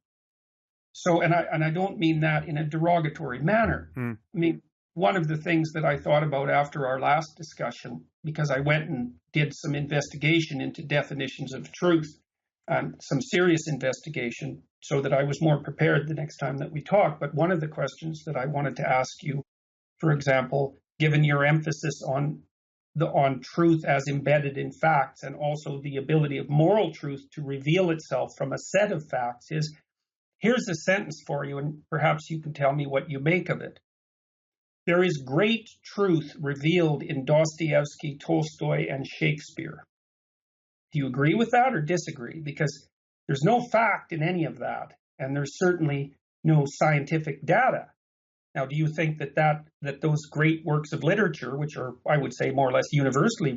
So, and I don't mean that in a derogatory manner. I mean, one of the things that I thought about after our last discussion, because I went and did some investigation into definitions of truth, some serious investigation, so that I was more prepared the next time that we talk. But one of the questions that I wanted to ask you, for example, given your emphasis on truth as embedded in facts and also the ability of moral truth to reveal itself from a set of facts, is here's a sentence for you, and perhaps you can tell me what you make of it. There is great truth revealed in Dostoevsky, Tolstoy, and Shakespeare. Do you agree with that or disagree? Because there's no fact in any of that, and there's certainly no scientific data. Now, do you think that those great works of literature, which are, I would say, more or less universally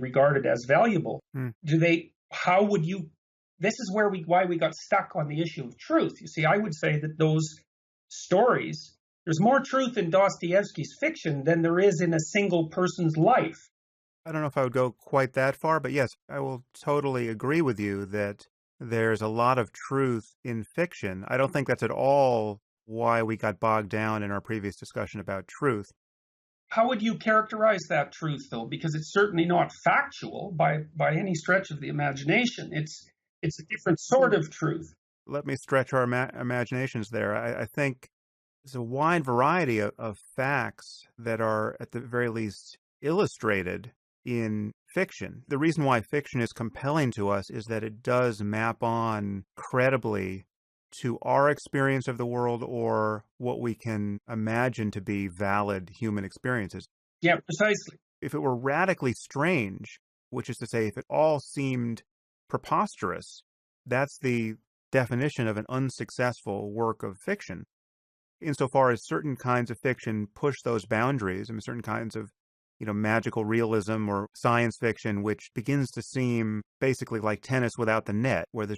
this is why we got stuck on the issue of truth. You see, I would say that those stories, there's more truth in Dostoevsky's fiction than there is in a single person's life. I don't know if I would go quite that far, but yes, I will totally agree with you that there's a lot of truth in fiction. I don't think that's at all why we got bogged down in our previous discussion about truth. How would you characterize that truth, though? Because it's certainly not factual by any stretch of the imagination. It's a different sort of truth. Let me stretch our imaginations there. I think there's a wide variety of facts that are, at the very least, illustrated in fiction. The reason why fiction is compelling to us is that it does map on credibly to our experience of the world or what we can imagine to be valid human experiences. Yeah, precisely. If it were radically strange, which is to say, if it all seemed preposterous, that's the definition of an unsuccessful work of fiction. Insofar as certain kinds of fiction push those boundaries, and certain kinds of magical realism or science fiction, which begins to seem basically like tennis without the net, where there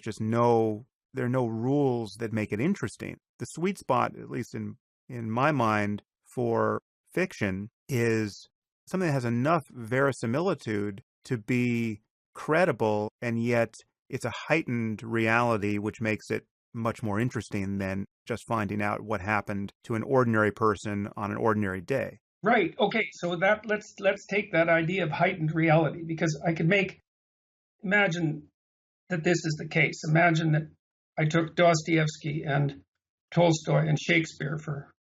are no rules that make it interesting. The sweet spot, at least in my mind, for fiction is something that has enough verisimilitude to be credible, and yet it's a heightened reality, which makes it much more interesting than just finding out what happened to an ordinary person on an ordinary day. Right. Okay. So let's take that idea of heightened reality, because I could imagine that this is the case. Imagine that I took Dostoevsky and Tolstoy and Shakespeare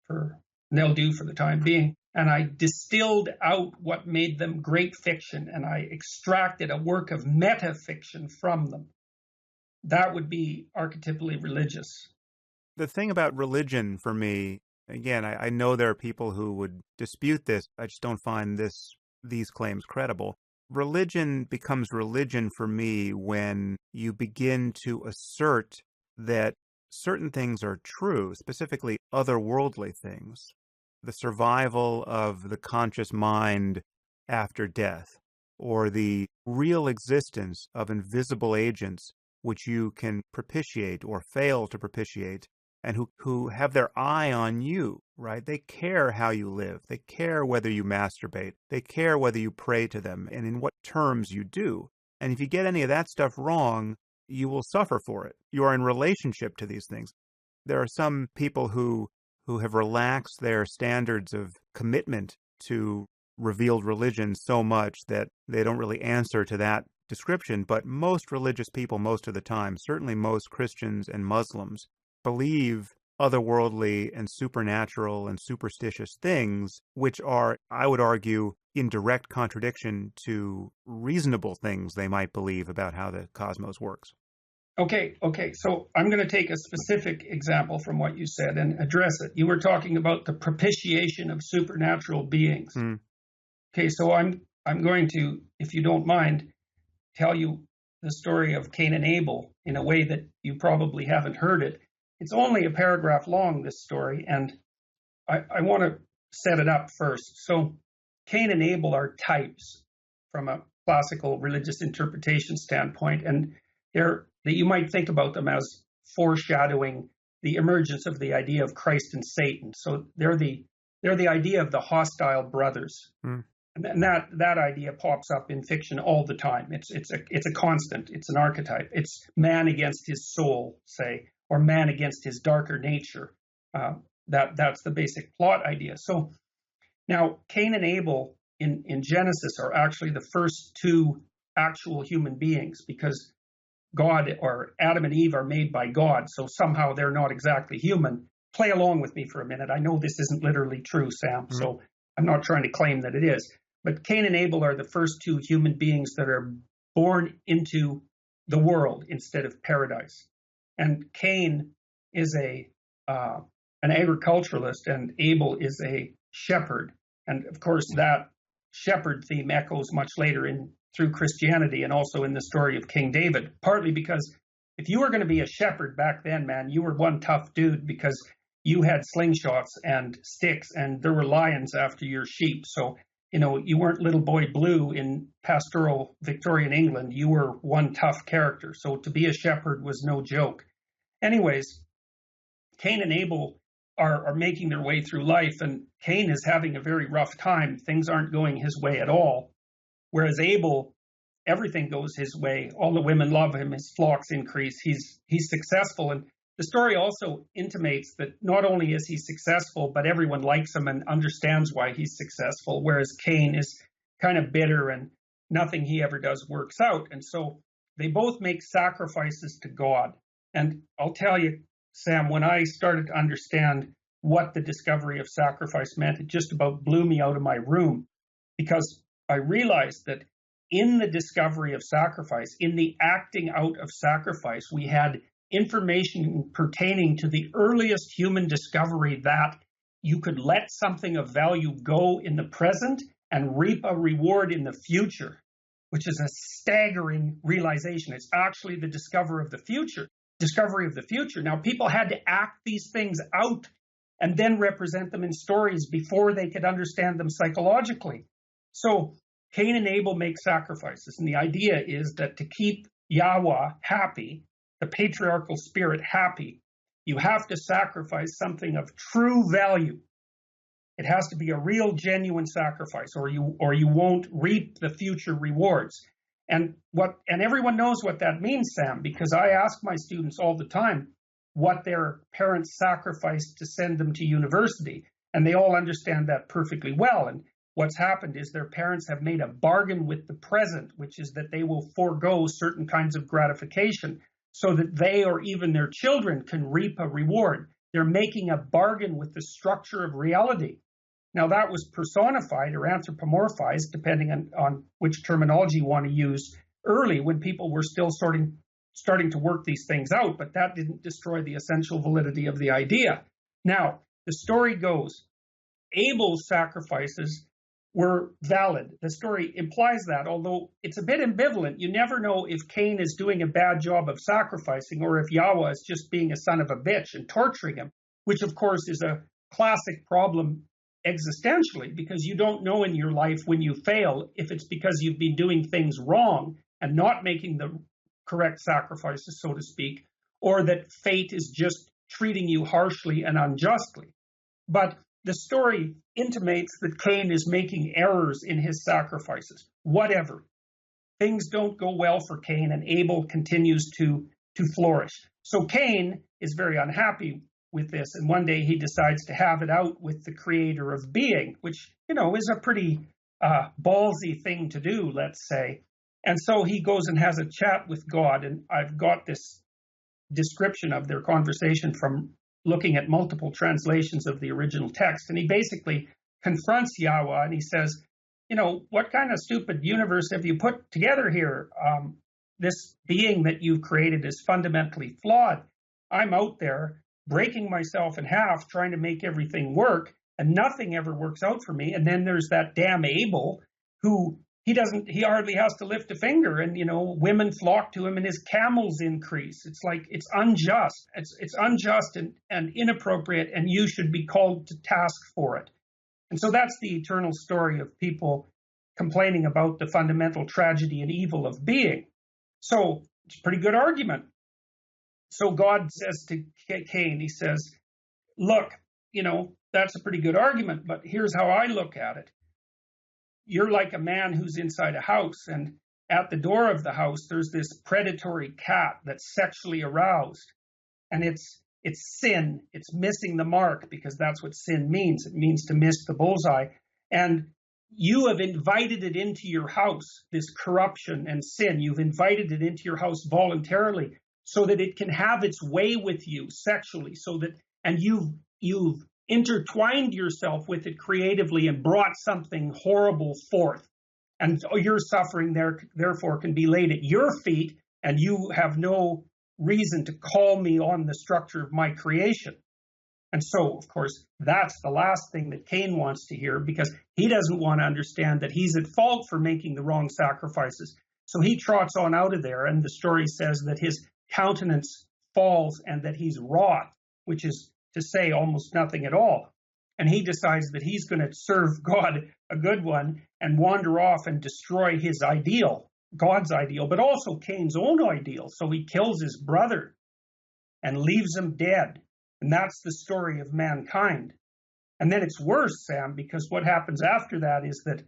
and they'll do for the time being, and I distilled out what made them great fiction, and I extracted a work of metafiction from them. That would be archetypally religious. The thing about religion for me, again, I know there are people who would dispute this. I just don't find these claims credible. religion becomes religion for me when you begin to assert that certain things are true, specifically otherworldly things, the survival of the conscious mind after death, or the real existence of invisible agents which you can propitiate or fail to propitiate, and who have their eye on you, right? They care how you live. They care whether you masturbate. They care whether you pray to them and in what terms you do. And if you get any of that stuff wrong, you will suffer for it. You are in relationship to these things. There are some people who have relaxed their standards of commitment to revealed religion so much that they don't really answer to that description. But most religious people, most of the time, certainly most Christians and Muslims, believe otherworldly and supernatural and superstitious things, which are, I would argue, in direct contradiction to reasonable things they might believe about how the cosmos works. Okay. So I'm going to take a specific example from what you said and address it. You were talking about the propitiation of supernatural beings. Mm. Okay, so I'm going to, if you don't mind, tell you the story of Cain and Abel in a way that you probably haven't heard it. It's only a paragraph long, this story, and I want to set it up first. So Cain and Abel are types from a classical religious interpretation standpoint, and you might think about them as foreshadowing the emergence of the idea of Christ and Satan. So they're the idea of the hostile brothers. Mm. And that idea pops up in fiction all the time. It's a constant. It's an archetype. It's man against his soul, say, or man against his darker nature. That's the basic plot idea. So now Cain and Abel in Genesis are actually the first two actual human beings, because God, or Adam and Eve, are made by God. So somehow they're not exactly human. Play along with me for a minute. I know this isn't literally true, Sam, Mm-hmm. so I'm not trying to claim that it is. But Cain and Abel are the first two human beings that are born into the world instead of paradise. And Cain is an agriculturalist, and Abel is a shepherd. And of course, that shepherd theme echoes much later through Christianity, and also in the story of King David, partly because if you were going to be a shepherd back then, man, you were one tough dude, because you had slingshots and sticks, and there were lions after your sheep. So, you weren't little boy blue in pastoral Victorian England. You were one tough character. So to be a shepherd was no joke. Anyways, Cain and Abel are making their way through life, and Cain is having a very rough time. Things aren't going his way at all. Whereas Abel, everything goes his way. All the women love him. His flocks increase. He's successful. And the story also intimates that not only is he successful, but everyone likes him and understands why he's successful, whereas Cain is kind of bitter and nothing he ever does works out. And so they both make sacrifices to God. And I'll tell you, Sam, when I started to understand what the discovery of sacrifice meant, it just about blew me out of my room, because I realized that in the discovery of sacrifice, in the acting out of sacrifice, we had information pertaining to the earliest human discovery that you could let something of value go in the present and reap a reward in the future, which is a staggering realization. It's actually the discovery of the future. Now, people had to act these things out and then represent them in stories before they could understand them psychologically. So Cain and Abel make sacrifices, and the idea is that to keep Yahweh happy, the patriarchal spirit happy, you have to sacrifice something of true value. It has to be a real, genuine sacrifice, or you won't reap the future rewards. And everyone knows what that means, Sam, because I ask my students all the time what their parents sacrificed to send them to university, and they all understand that perfectly well. And what's happened is their parents have made a bargain with the present, which is that they will forego certain kinds of gratification so that they or even their children can reap a reward. They're making a bargain with the structure of reality. Now, that was personified or anthropomorphized, depending on which terminology you want to use, early, when people were still starting to work these things out, but that didn't destroy the essential validity of the idea. Now, the story goes, Abel's sacrifices were valid. The story implies that, although it's a bit ambivalent. You never know if Cain is doing a bad job of sacrificing or if Yahweh is just being a son of a bitch and torturing him, which of course is a classic problem existentially, because you don't know in your life when you fail if it's because you've been doing things wrong and not making the correct sacrifices, so to speak, or that fate is just treating you harshly and unjustly. But the story intimates that Cain is making errors in his sacrifices. Whatever. Things don't go well for Cain, and Abel continues to flourish. So Cain is very unhappy with this, and one day he decides to have it out with the creator of being, which, is a pretty ballsy thing to do, let's say. And so he goes and has a chat with God, and I've got this description of their conversation from looking at multiple translations of the original text. And he basically confronts Yahweh, and he says, what kind of stupid universe have you put together here? This being that you've created is fundamentally flawed. I'm out there breaking myself in half, trying to make everything work, and nothing ever works out for me. And then there's that damn Abel, who he hardly has to lift a finger, and women flock to him and his camels increase. It's like, it's unjust. It's unjust and inappropriate, and you should be called to task for it. And so that's the eternal story of people complaining about the fundamental tragedy and evil of being. So it's a pretty good argument. So God says to Cain, he says, look, that's a pretty good argument, but here's how I look at it. You're like a man who's inside a house, and at the door of the house, there's this predatory cat that's sexually aroused. And it's sin. It's missing the mark, because that's what sin means. It means to miss the bullseye. And you have invited it into your house, this corruption and sin. You've invited it into your house voluntarily so that it can have its way with you sexually, and you've intertwined yourself with it creatively and brought something horrible forth. And your suffering therefore can be laid at your feet, and you have no reason to call me on the structure of my creation. And so, of course, that's the last thing that Cain wants to hear, because he doesn't want to understand that he's at fault for making the wrong sacrifices. So he trots on out of there, and the story says that his countenance falls and that he's wroth, which is to say almost nothing at all. And he decides that he's going to serve God a good one and wander off and destroy his ideal, God's ideal, but also Cain's own ideal. So he kills his brother and leaves him dead. And that's the story of mankind. And then it's worse, Sam, because what happens after that is that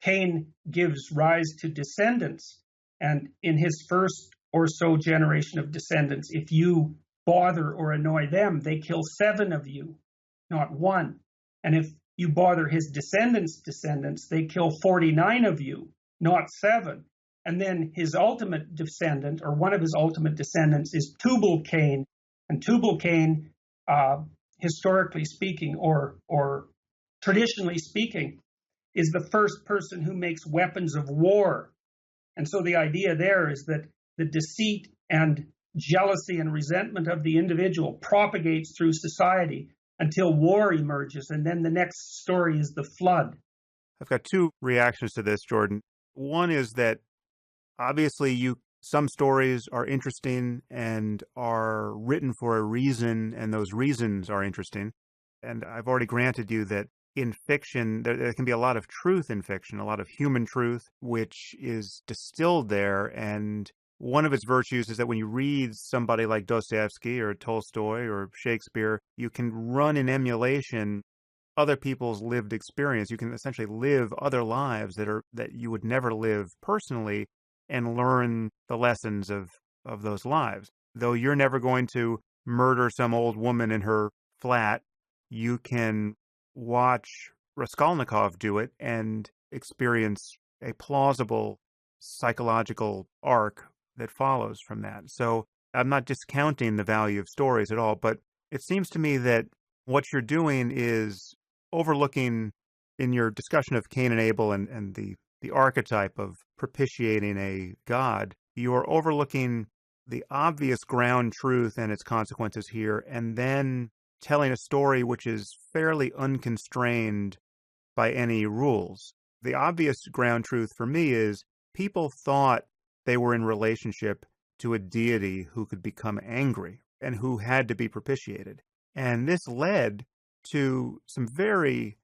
Cain gives rise to descendants. And in his first or so generation of descendants, if you bother or annoy them, they kill 7 of you, not 1. And if you bother his descendants, they kill 49 of you, not 7. And then his ultimate descendant, or one of his ultimate descendants, is Tubal Cain. And Tubal Cain, historically speaking, or traditionally speaking, is the first person who makes weapons of war. And so the idea there is that the deceit and jealousy and resentment of the individual propagates through society until war emerges. And then the next story is the flood. I've got 2 reactions to this, Jordan. One is that obviously some stories are interesting and are written for a reason, and those reasons are interesting. And I've already granted you that in fiction, there can be a lot of truth in fiction, a lot of human truth, which is distilled there. And one of its virtues is that when you read somebody like Dostoevsky or Tolstoy or Shakespeare, you can run in emulation other people's lived experience. You can essentially live other lives that you would never live personally, and learn the lessons of those lives. Though you're never going to murder some old woman in her flat, you can watch Raskolnikov do it and experience a plausible psychological arc that follows from that. So I'm not discounting the value of stories at all, but it seems to me that what you're doing is overlooking, in your discussion of Cain and Abel and the archetype of propitiating a god, you're overlooking the obvious ground truth and its consequences here, and then telling a story which is fairly unconstrained by any rules. The obvious ground truth for me is people thought they were in relationship to a deity who could become angry and who had to be propitiated. And this led to some very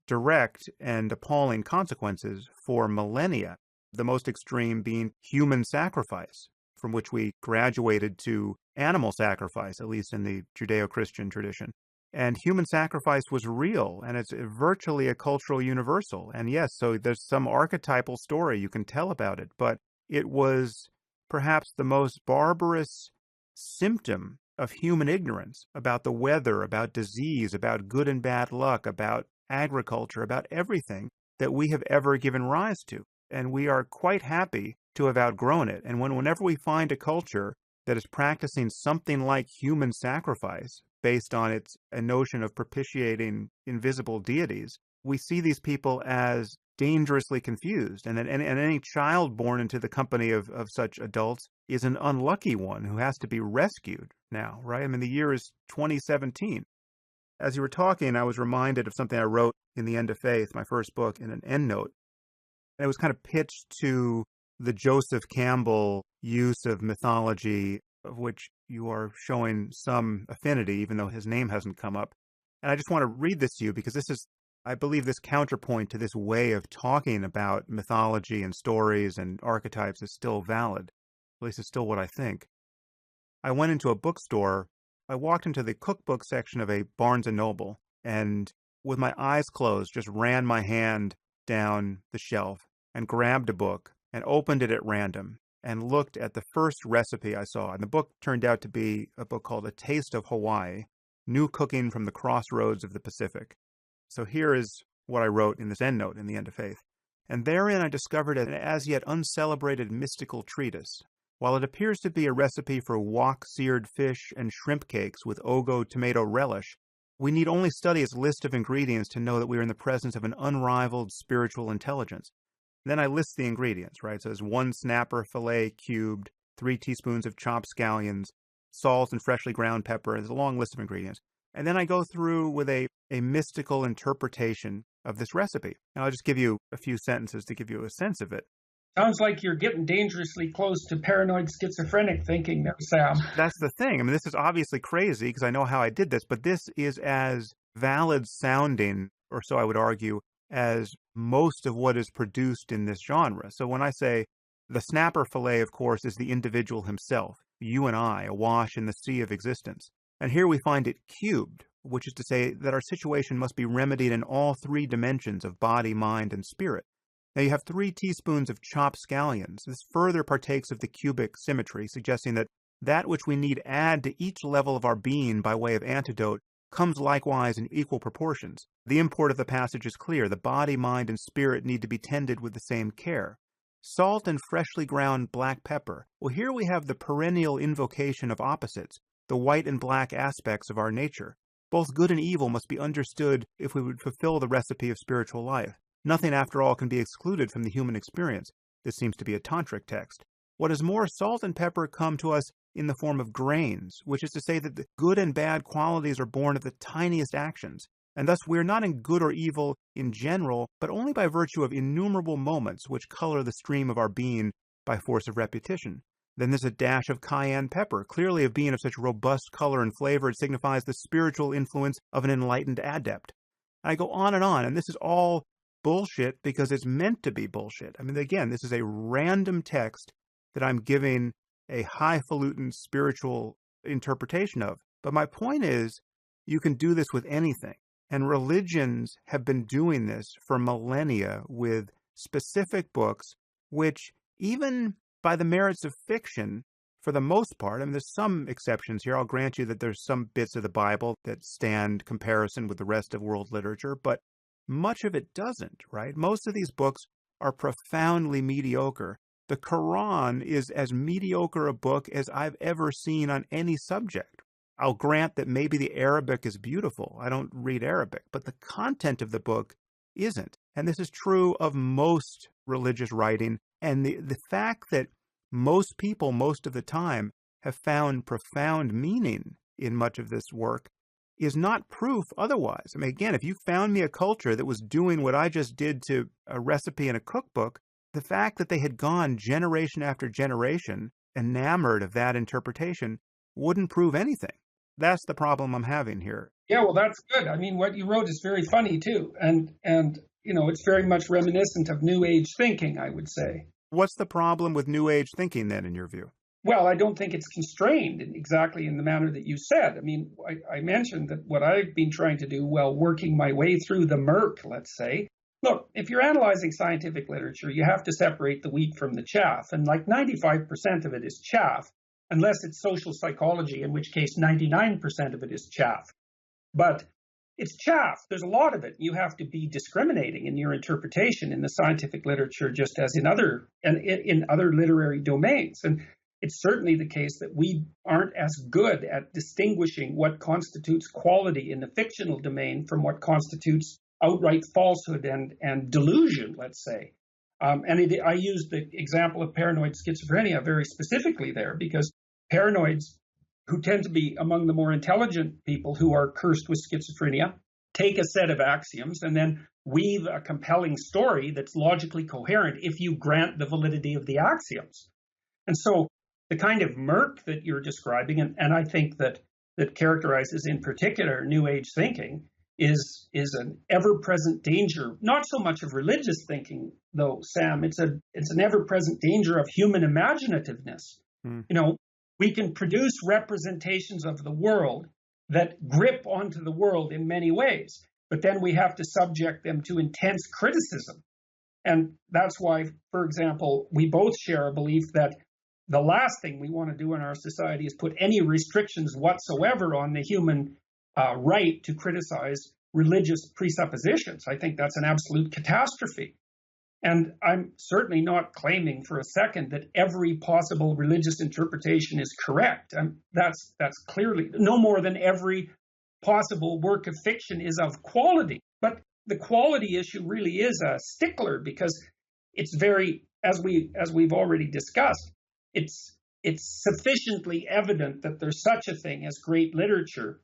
direct and appalling consequences for millennia, the most extreme being human sacrifice, from which we graduated to animal sacrifice, at least in the Judeo-Christian tradition. And human sacrifice was real, and it's virtually a cultural universal. And yes, so there's some archetypal story you can tell about it, but it was perhaps the most barbarous symptom of human ignorance about the weather, about disease, about good and bad luck, about agriculture, about everything that we have ever given rise to. And we are quite happy to have outgrown it. And whenever we find a culture that is practicing something like human sacrifice based on a notion of propitiating invisible deities, we see these people as dangerously confused. And any child born into the company of such adults is an unlucky one who has to be rescued now, right? I mean, the year is 2017. As you were talking, I was reminded of something I wrote in The End of Faith, my first book, in an endnote. And it was kind of pitched to the Joseph Campbell use of mythology, of which you are showing some affinity, even though his name hasn't come up. And I just want to read this to you because this is, I believe, this counterpoint to this way of talking about mythology and stories and archetypes is still valid. At least it's still what I think. I went into a bookstore. I walked into the cookbook section of a Barnes & Noble and with my eyes closed just ran my hand down the shelf and grabbed a book and opened it at random and looked at the first recipe I saw. And the book turned out to be a book called A Taste of Hawaii, New Cooking from the Crossroads of the Pacific. So here is what I wrote in this endnote in The End of Faith. And therein I discovered an as yet uncelebrated mystical treatise. While it appears to be a recipe for wok-seared fish and shrimp cakes with Ogo tomato relish, we need only study its list of ingredients to know that we are in the presence of an unrivaled spiritual intelligence. Then I list the ingredients, right? So there's 1 snapper fillet cubed, 3 teaspoons of chopped scallions, salt and freshly ground pepper. There's a long list of ingredients. And then I go through with a mystical interpretation of this recipe. And I'll just give you a few sentences to give you a sense of it. Sounds like you're getting dangerously close to paranoid schizophrenic thinking there, Sam. That's the thing. I mean, this is obviously crazy because I know how I did this, but this is as valid sounding, or so I would argue, as most of what is produced in this genre. So when I say the snapper fillet, of course, is the individual himself, you and I, awash in the sea of existence. And here we find it cubed, which is to say that our situation must be remedied in all 3 dimensions of body, mind, and spirit. Now you have 3 teaspoons of chopped scallions. This further partakes of the cubic symmetry, suggesting that that which we need add to each level of our being by way of antidote comes likewise in equal proportions. The import of the passage is clear. The body, mind, and spirit need to be tended with the same care. Salt and freshly ground black pepper. Well, here we have the perennial invocation of opposites, the white and black aspects of our nature. Both good and evil must be understood if we would fulfill the recipe of spiritual life. Nothing, after all, can be excluded from the human experience. This seems to be a tantric text. What is more, salt and pepper come to us in the form of grains, which is to say that the good and bad qualities are born of the tiniest actions, and thus we are not in good or evil in general, but only by virtue of innumerable moments which color the stream of our being by force of repetition. Then there's a dash of cayenne pepper, clearly of being of such robust color and flavor it signifies the spiritual influence of an enlightened adept. I go on, and this is all bullshit because it's meant to be bullshit. I mean, again, this is a random text that I'm giving a highfalutin spiritual interpretation of. But my point is, you can do this with anything. And religions have been doing this for millennia with specific books, which even by the merits of fiction, for the most part, I mean, there's some exceptions here. I'll grant you that there's some bits of the Bible that stand comparison with the rest of world literature, but much of it doesn't, right? Most of these books are profoundly mediocre. The Quran is as mediocre a book as I've ever seen on any subject. I'll grant that maybe the Arabic is beautiful. I don't read Arabic, but the content of the book isn't. And this is true of most religious writing. And the fact that most people, most of the time, have found profound meaning in much of this work is not proof otherwise. I mean, again, if you found me a culture that was doing what I just did to a recipe in a cookbook, the fact that they had gone generation after generation enamored of that interpretation wouldn't prove anything. That's the problem I'm having here. Yeah, well, that's good. I mean, what you wrote is very funny too, and it's very much reminiscent of New Age thinking, I would say. What's the problem with New Age thinking then, in your view? Well, I don't think it's constrained exactly in the manner that you said. I mean, I mentioned that what I've been trying to do while working my way through the murk, let's say. Look, if you're analyzing scientific literature, you have to separate the wheat from the chaff, and like 95% of it is chaff, unless it's social psychology, in which case 99% of it is chaff. But it's chaff. There's a lot of it. You have to be discriminating in your interpretation in the scientific literature, just as in other literary domains. And it's certainly the case that we aren't as good at distinguishing what constitutes quality in the fictional domain from what constitutes outright falsehood and delusion, let's say. I use the example of paranoid schizophrenia very specifically there, because paranoids, who tend to be among the more intelligent people who are cursed with schizophrenia, take a set of axioms and then weave a compelling story that's logically coherent if you grant the validity of the axioms. And so the kind of murk that you're describing, and I think that characterizes in particular New Age thinking, is an ever-present danger, not so much of religious thinking, though, Sam. It's an ever-present danger of human imaginativeness. We can produce representations of the world that grip onto the world in many ways, but then we have to subject them to intense criticism. And that's why, for example, we both share a belief that the last thing we want to do in our society is put any restrictions whatsoever on the human right to criticize religious presuppositions. I think that's an absolute catastrophe. And I'm certainly not claiming for a second that every possible religious interpretation is correct. That's clearly no more than every possible work of fiction is of quality. But the quality issue really is a stickler, because it's very, as we've already discussed, it's sufficiently evident that there's such a thing as great literature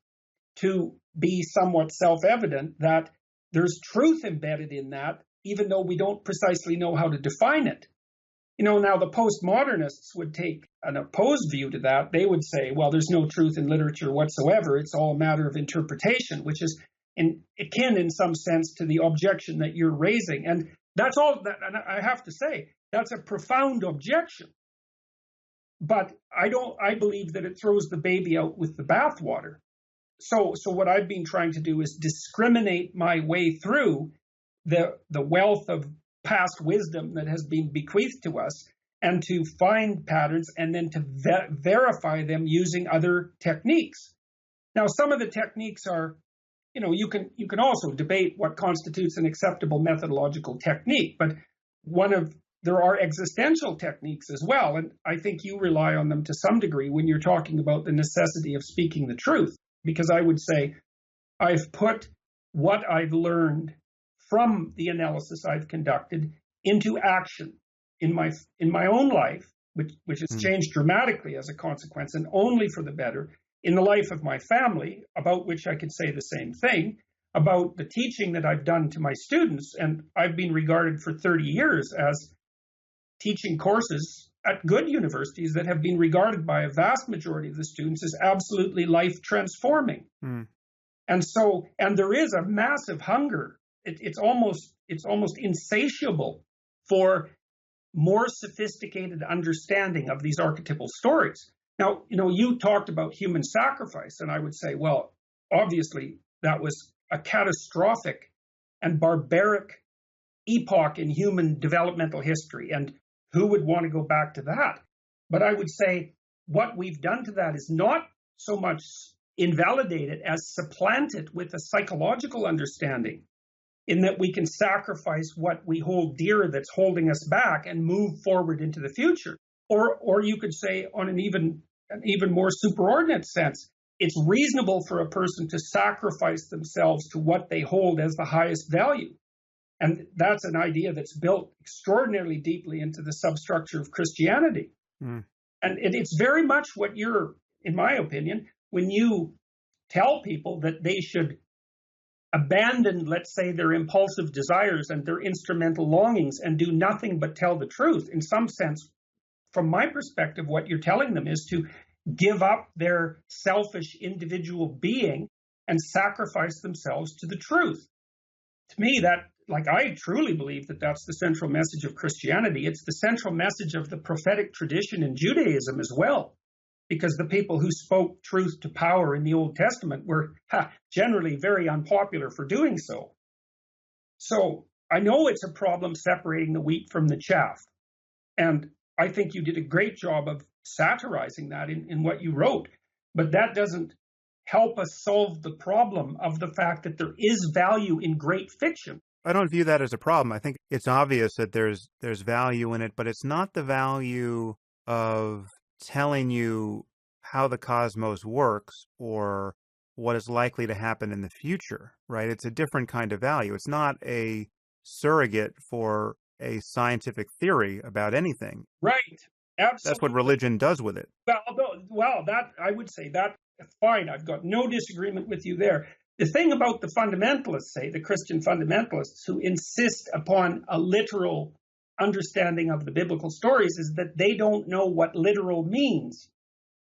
to be somewhat self-evident that there's truth embedded in that, even though we don't precisely know how to define it. Now the postmodernists would take an opposed view to that. They would say, well, there's no truth in literature whatsoever. It's all a matter of interpretation, which is akin in some sense to the objection that you're raising. And that's all that, and I have to say, that's a profound objection. But I believe that it throws the baby out with the bathwater. So what I've been trying to do is discriminate my way through the wealth of past wisdom that has been bequeathed to us, and to find patterns and then to verify them using other techniques. Now, some of the techniques are, you can also debate what constitutes an acceptable methodological technique, but there are existential techniques as well, and I think you rely on them to some degree when you're talking about the necessity of speaking the truth, because I would say I've put what I've learned from the analysis I've conducted into action in my own life, which has changed dramatically as a consequence, and only for the better, in the life of my family, about which I could say the same thing, about the teaching that I've done to my students. And I've been regarded for 30 years as teaching courses at good universities that have been regarded by a vast majority of the students as absolutely life transforming. And there is a massive hunger. It's almost insatiable for more sophisticated understanding of these archetypal stories. Now, you talked about human sacrifice, and I would say, well, obviously that was a catastrophic and barbaric epoch in human developmental history, and who would want to go back to that? But I would say what we've done to that is not so much invalidate it as supplant it with a psychological understanding, in that we can sacrifice what we hold dear that's holding us back and move forward into the future. Or you could say, on an even more superordinate sense, it's reasonable for a person to sacrifice themselves to what they hold as the highest value. And that's an idea that's built extraordinarily deeply into the substructure of Christianity. And it's very much what you're, in my opinion, when you tell people that they should abandon, let's say, their impulsive desires and their instrumental longings and do nothing but tell the truth. In some sense, from my perspective, what you're telling them is to give up their selfish individual being and sacrifice themselves to the truth. To me, I truly believe that that's the central message of Christianity. It's the central message of the prophetic tradition in Judaism as well, because the people who spoke truth to power in the Old Testament were generally very unpopular for doing so. So I know it's a problem separating the wheat from the chaff. And I think you did a great job of satirizing that in what you wrote. But that doesn't help us solve the problem of the fact that there is value in great fiction. I don't view that as a problem. I think it's obvious that there's value in it, but it's not the value of telling you how the cosmos works or what is likely to happen in the future, right? It's a different kind of value. It's not a surrogate for a scientific theory about anything. Right. Absolutely. That's what religion does with it. Well, that I would say that fine. I've got no disagreement with you there. The thing about the fundamentalists, say the Christian fundamentalists, who insist upon a literal understanding of the biblical stories, is that they don't know what literal means.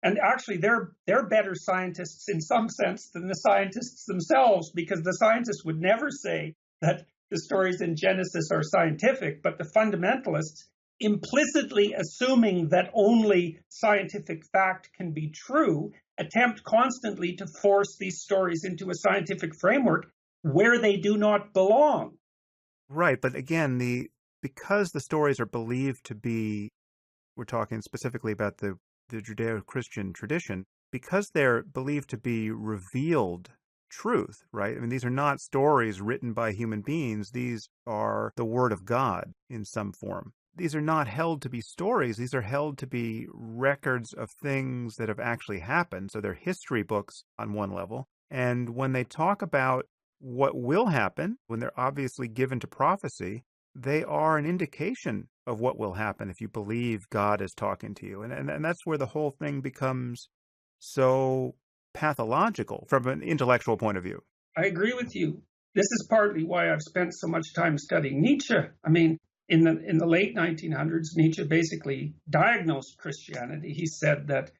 And actually, they're better scientists in some sense than the scientists themselves, because the scientists would never say that the stories in Genesis are scientific, but the fundamentalists, implicitly assuming that only scientific fact can be true, attempt constantly to force these stories into a scientific framework where they do not belong. Right, but again, because the stories are believed to be, we're talking specifically about the Judeo-Christian tradition, because they're believed to be revealed truth, right? I mean, these are not stories written by human beings. These are the word of God in some form. These are not held to be stories. These are held to be records of things that have actually happened. So they're history books on one level. And when they talk about what will happen, when they're obviously given to prophecy, they are an indication of what will happen if you believe God is talking to you. And that's where the whole thing becomes so pathological from an intellectual point of view. I agree with you. This is partly why I've spent so much time studying Nietzsche. I mean, in the late 1900s, Nietzsche basically diagnosed Christianity. He said that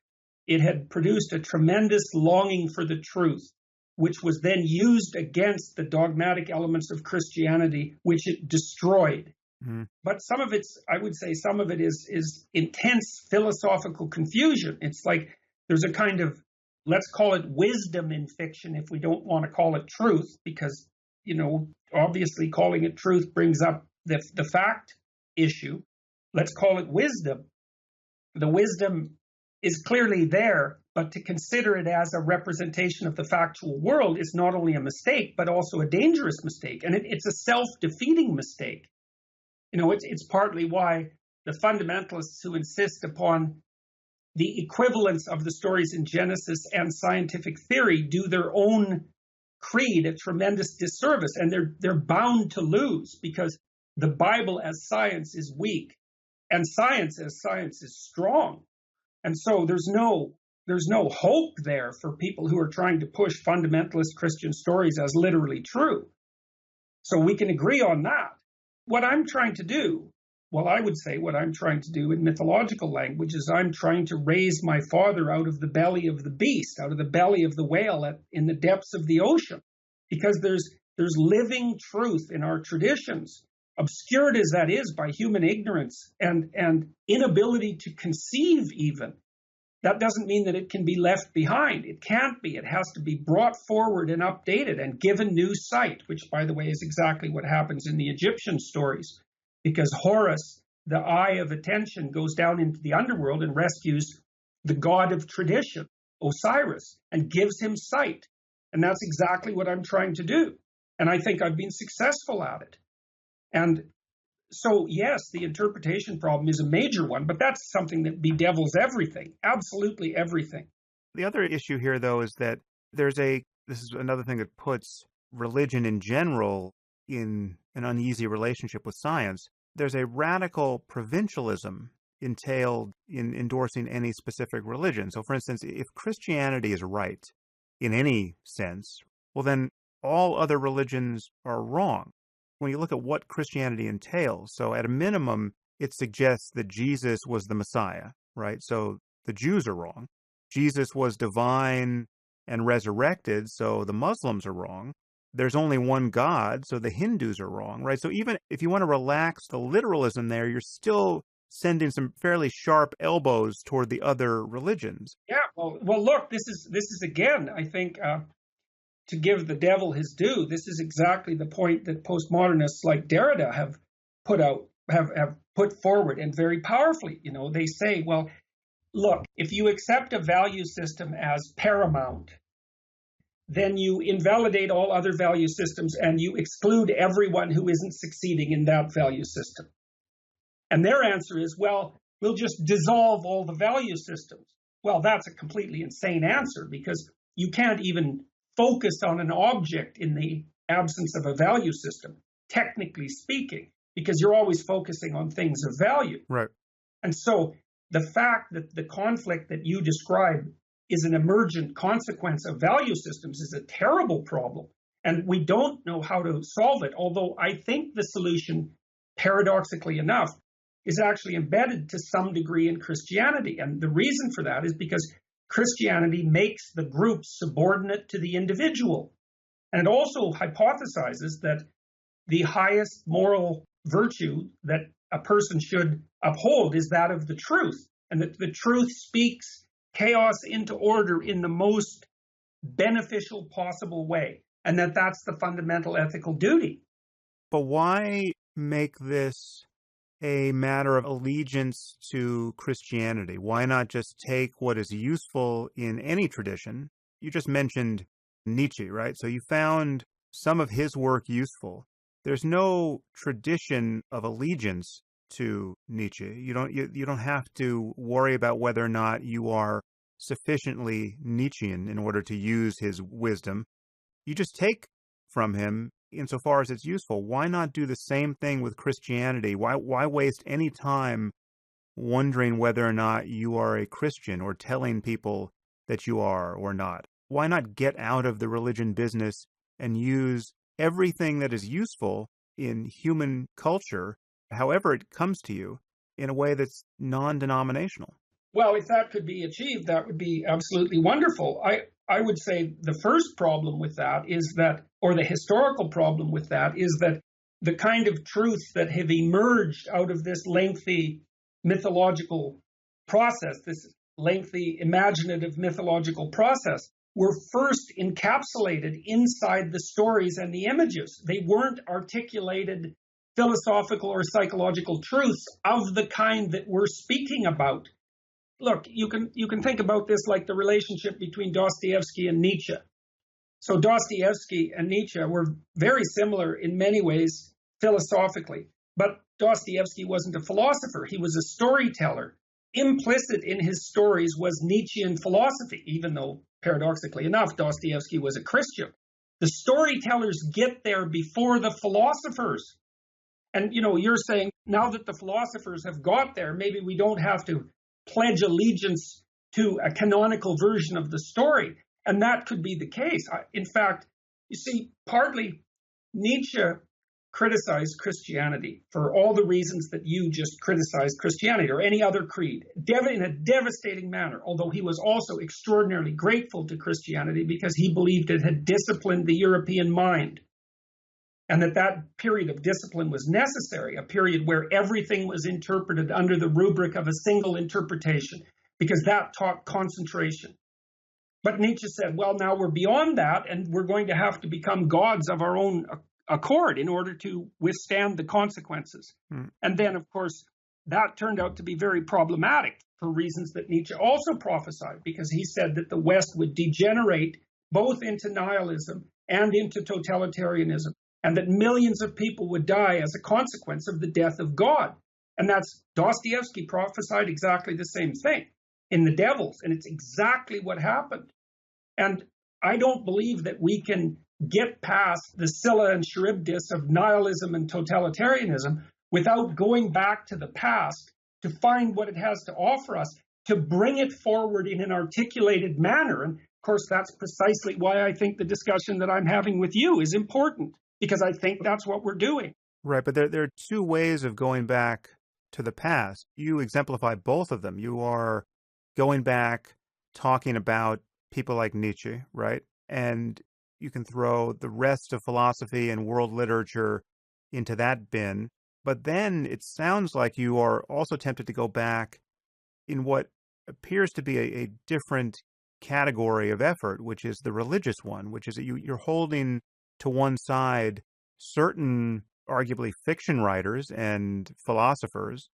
it had produced a tremendous longing for the truth, which was then used against the dogmatic elements of Christianity, which it destroyed. Mm-hmm. But some of it is intense philosophical confusion. It's like there's a kind of, let's call it wisdom in fiction if we don't want to call it truth, because, obviously calling it truth brings up the fact issue. Let's call it wisdom. The wisdom is clearly there, but to consider it as a representation of the factual world is not only a mistake, but also a dangerous mistake. And it's a self-defeating mistake. It's partly why the fundamentalists who insist upon the equivalence of the stories in Genesis and scientific theory do their own creed a tremendous disservice, and they're bound to lose, because the Bible as science is weak and science as science is strong. And so there's no hope there for people who are trying to push fundamentalist Christian stories as literally true. So we can agree on that. What I'm trying to do, I would say what I'm trying to do in mythological language is I'm trying to raise my father out of the belly of the beast, out of the belly of the whale in the depths of the ocean, because there's living truth in our traditions, obscured as that is by human ignorance and inability to conceive even. That doesn't mean that it can be left behind. It can't be. It has to be brought forward and updated and given new sight, which, by the way, is exactly what happens in the Egyptian stories, because Horus, the eye of attention, goes down into the underworld and rescues the god of tradition, Osiris, and gives him sight. And that's exactly what I'm trying to do. And I think I've been successful at it. And so, yes, the interpretation problem is a major one, but that's something that bedevils everything, absolutely everything. The other issue here, though, is that this is another thing that puts religion in general in an uneasy relationship with science. There's a radical provincialism entailed in endorsing any specific religion. So, for instance, if Christianity is right in any sense, well, then all other religions are wrong. When you look at what Christianity entails, so at a minimum, it suggests that Jesus was the Messiah, right? So the Jews are wrong. Jesus was divine and resurrected, so the Muslims are wrong. There's only one God, so the Hindus are wrong, right? So even if you want to relax the literalism there, you're still sending some fairly sharp elbows toward the other religions. Yeah, well, look, this is again, I think, to give the devil his due. This is exactly the point that postmodernists like Derrida have put forward, and very powerfully. They say, well, look, if you accept a value system as paramount, then you invalidate all other value systems and you exclude everyone who isn't succeeding in that value system. And their answer is, well, we'll just dissolve all the value systems. Well, that's a completely insane answer, because you can't even focus on an object in the absence of a value system, technically speaking, because you're always focusing on things of value. Right. And so the fact that the conflict that you describe is an emergent consequence of value systems is a terrible problem. And we don't know how to solve it, although I think the solution, paradoxically enough, is actually embedded to some degree in Christianity. And the reason for that is because Christianity makes the group subordinate to the individual. And it also hypothesizes that the highest moral virtue that a person should uphold is that of the truth, and that the truth speaks chaos into order in the most beneficial possible way, and that's the fundamental ethical duty. But why make this a matter of allegiance to Christianity? Why not just take what is useful in any tradition? You just mentioned Nietzsche, right? So you found some of his work useful. There's no tradition of allegiance to Nietzsche. You don't have to worry about whether or not you are sufficiently Nietzschean in order to use his wisdom. You just take from him insofar as it's useful. Why not do the same thing with Christianity? Why waste any time wondering whether or not you are a Christian or telling people that you are or not? Why not get out of the religion business and use everything that is useful in human culture, however it comes to you, in a way that's non-denominational? Well, if that could be achieved, that would be absolutely wonderful. I would say the first problem with that is that, or the historical problem with that, is that the kind of truths that have emerged out of this lengthy mythological process, this lengthy imaginative mythological process, were first encapsulated inside the stories and the images. They weren't articulated philosophical or psychological truths of the kind that we're speaking about. Look, you can think about this like the relationship between Dostoevsky and Nietzsche. So Dostoevsky and Nietzsche were very similar in many ways philosophically, but Dostoevsky wasn't a philosopher. He was a storyteller. Implicit in his stories was Nietzschean philosophy, even though, paradoxically enough, Dostoevsky was a Christian. The storytellers get there before the philosophers. And, you're saying now that the philosophers have got there, maybe we don't have to pledge allegiance to a canonical version of the story. And that could be the case. In fact, you see, partly Nietzsche criticized Christianity for all the reasons that you just criticized Christianity or any other creed, in a devastating manner, although he was also extraordinarily grateful to Christianity because he believed it had disciplined the European mind, and that period of discipline was necessary, a period where everything was interpreted under the rubric of a single interpretation, because that taught concentration. But Nietzsche said, well, now we're beyond that, and we're going to have to become gods of our own accord in order to withstand the consequences. And then, of course, that turned out to be very problematic for reasons that Nietzsche also prophesied, because he said that the West would degenerate both into nihilism and into totalitarianism, and that millions of people would die as a consequence of the death of God. And that's Dostoevsky prophesied exactly the same thing in The Devils, and it's exactly what happened. And I don't believe that we can get past the Scylla and Charybdis of nihilism and totalitarianism without going back to the past to find what it has to offer us, to bring it forward in an articulated manner. Of course, that's precisely why I think the discussion that I'm having with you is important, because I think that's what we're doing. Right, but there are two ways of going back to the past. You exemplify both of them. You are going back, talking about people like Nietzsche, right? And you can throw the rest of philosophy and world literature into that bin. But then it sounds like you are also tempted to go back in what appears to be a different category of effort, which is the religious one, which is that you're holding to one side certain arguably fiction writers and philosophers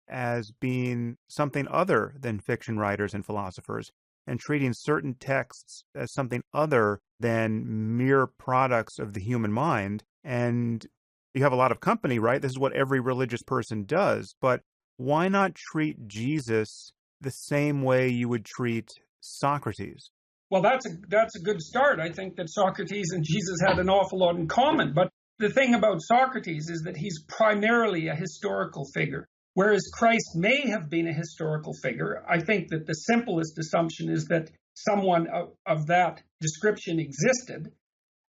as being something other than fiction writers and philosophers, and treating certain texts as something other than mere products of the human mind. And you have a lot of company, right? This is what every religious person does. But why not treat Jesus the same way you would treat Socrates? Well, that's a good start. I think that Socrates and Jesus had an awful lot in common. But the thing about Socrates is that he's primarily a historical figure, whereas Christ may have been a historical figure. I think that the simplest assumption is that someone of that description existed,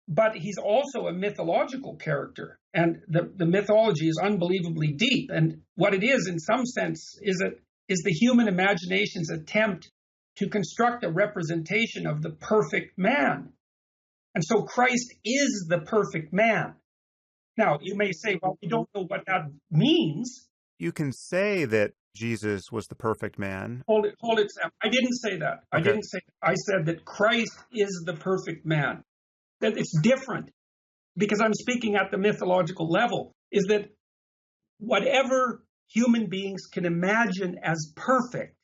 but he's also a mythological character, and the mythology is unbelievably deep. And what it is, in some sense, is the human imagination's attempt to construct a representation of the perfect man. And so Christ is the perfect man. Now, you may say, well, we don't know what that means. You can say that Jesus was the perfect man. Hold it, Sam. I didn't say that. Okay. I didn't say that. I said that Christ is the perfect man. That it's different, because I'm speaking at the mythological level, is that whatever human beings can imagine as perfect,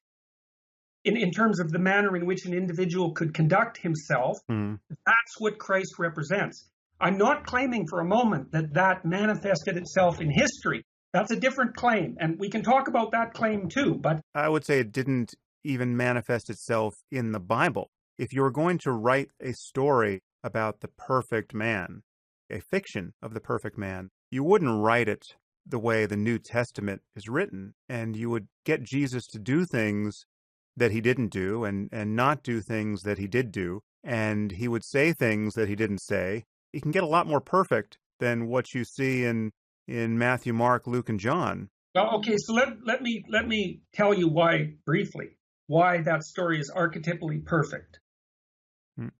in terms of the manner in which an individual could conduct himself, that's what Christ represents. I'm not claiming for a moment that manifested itself in history. That's a different claim, and we can talk about that claim too. But I would say it didn't even manifest itself in the Bible. If you were going to write a story about the perfect man, a fiction of the perfect man, you wouldn't write it the way the New Testament is written, and you would get Jesus to do things that he didn't do and not do things that he did do, and he would say things that he didn't say. He can get a lot more perfect than what you see in Matthew, Mark, Luke, and John. Well, okay, so let me tell you briefly why that story is archetypally perfect.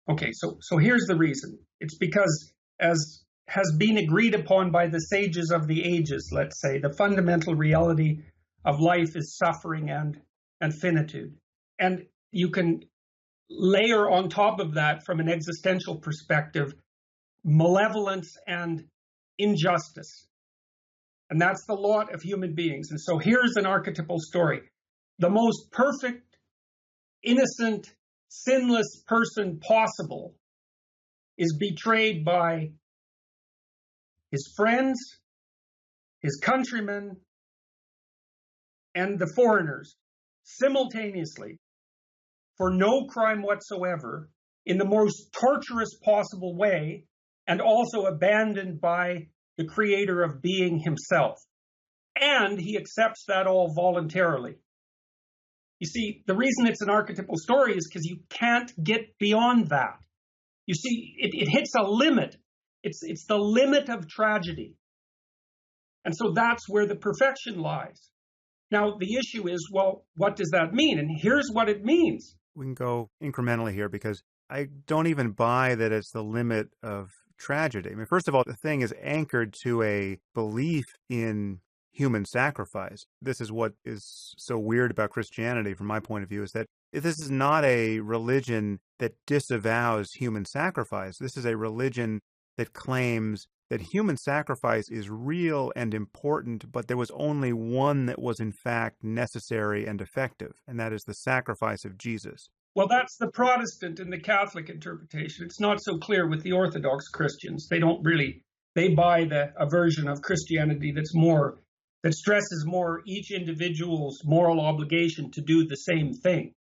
Okay, so here's the reason. It's because, as has been agreed upon by the sages of the ages, let's say, the fundamental reality of life is suffering and finitude. And you can layer on top of that, from an existential perspective, malevolence and injustice. And that's the lot of human beings. And so here's an archetypal story. The most perfect, innocent, sinless person possible is betrayed by his friends, his countrymen, and the foreigners simultaneously, for no crime whatsoever, in the most torturous possible way, and also abandoned by the creator of being himself. And he accepts that all voluntarily. You see, the reason it's an archetypal story is because you can't get beyond that. You see, it hits a limit. It's the limit of tragedy. And so that's where the perfection lies. Now, the issue is, well, what does that mean? And here's what it means. We can go incrementally here, because I don't even buy that it's the limit of tragedy. I mean, first of all, the thing is anchored to a belief in human sacrifice. This is what is so weird about Christianity, from my point of view, is that this is not a religion that disavows human sacrifice. This is a religion that claims that human sacrifice is real and important, but there was only one that was in fact necessary and effective, and that is the sacrifice of Jesus. Well, that's the Protestant and the Catholic interpretation. It's not so clear with the Orthodox Christians. They buy a version of Christianity that stresses more each individual's moral obligation to do the same thing.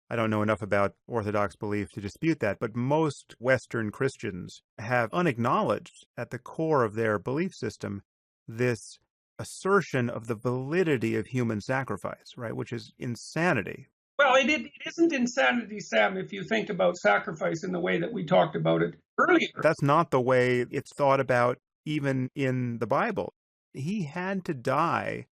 I don't know enough about Orthodox belief to dispute that, but most Western Christians have unacknowledged at the core of their belief system this assertion of the validity of human sacrifice, right, which is insanity. Well, it isn't insanity, Sam, if you think about sacrifice in the way that we talked about it earlier. That's not the way it's thought about even in the Bible. He had to die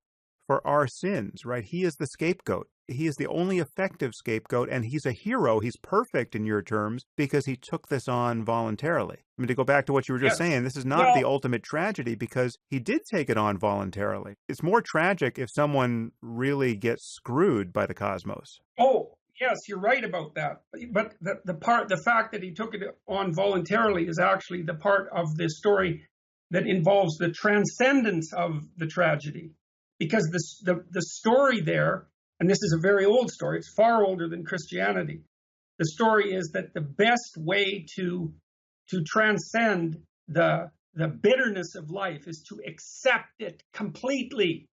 for our sins, right? He is the scapegoat. He is the only effective scapegoat, and he's a hero. He's perfect in your terms because he took this on voluntarily. I mean, to go back to what you were just saying, this is not the ultimate tragedy because he did take it on voluntarily. It's more tragic if someone really gets screwed by the cosmos. Oh, yes, you're right about that. But the fact that he took it on voluntarily is actually the part of the story that involves the transcendence of the tragedy. Because the story there, and this is a very old story, it's far older than Christianity. The story is that the best way to transcend the bitterness of life is to accept it completely,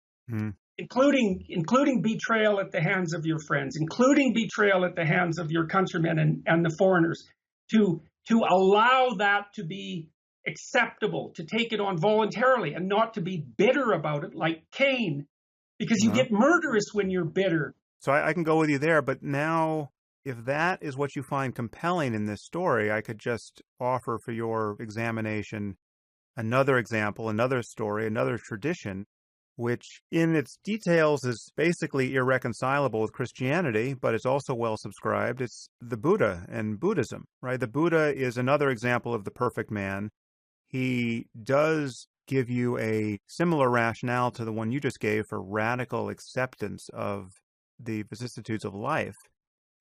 including betrayal at the hands of your friends, including betrayal at the hands of your countrymen and the foreigners, to allow that to be acceptable, to take it on voluntarily and not to be bitter about it like Cain, because you get murderous when you're bitter. So I can go with you there, but now if that is what you find compelling in this story, I could just offer for your examination another example, another story, another tradition, which in its details is basically irreconcilable with Christianity, but it's also well subscribed. It's the Buddha and Buddhism, right? The Buddha is another example of the perfect man. He does give you a similar rationale to the one you just gave for radical acceptance of the vicissitudes of life.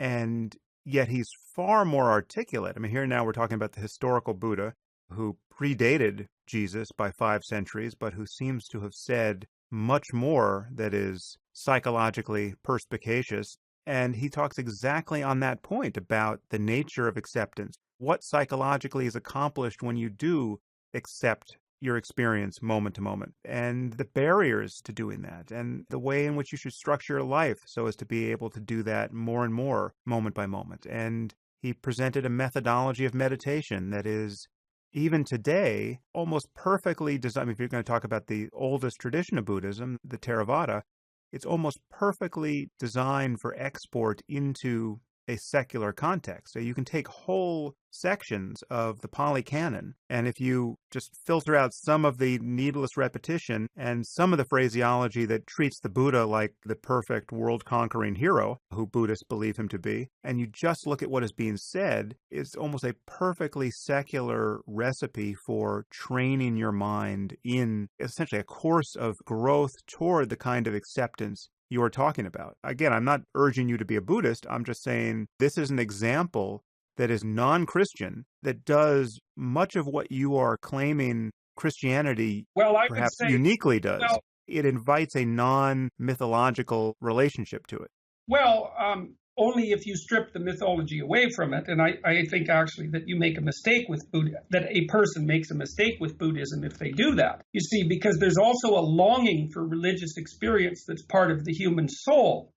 And yet he's far more articulate. I mean, here now we're talking about the historical Buddha who predated Jesus by 5 centuries, but who seems to have said much more that is psychologically perspicacious. And he talks exactly on that point about the nature of acceptance, what psychologically is accomplished when you do accept your experience moment to moment, and the barriers to doing that, and the way in which you should structure your life so as to be able to do that more and more moment by moment. And he presented a methodology of meditation that is, even today, almost perfectly designed. I mean, if you're going to talk about the oldest tradition of Buddhism, the Theravada, it's almost perfectly designed for export into a secular context. So you can take whole sections of the Pali Canon, and if you just filter out some of the needless repetition and some of the phraseology that treats the Buddha like the perfect world-conquering hero, who Buddhists believe him to be, and you just look at what is being said, it's almost a perfectly secular recipe for training your mind in essentially a course of growth toward the kind of acceptance you are talking about. Again, I'm not urging you to be a Buddhist. I'm just saying this is an example that is non-Christian, that does much of what you are claiming Christianity perhaps uniquely does. It invites a non-mythological relationship to it. Well, only if you strip the mythology away from it. And I think actually that you make a mistake with Buddha, that a person makes a mistake with Buddhism if they do that. You see, because there's also a longing for religious experience that's part of the human soul.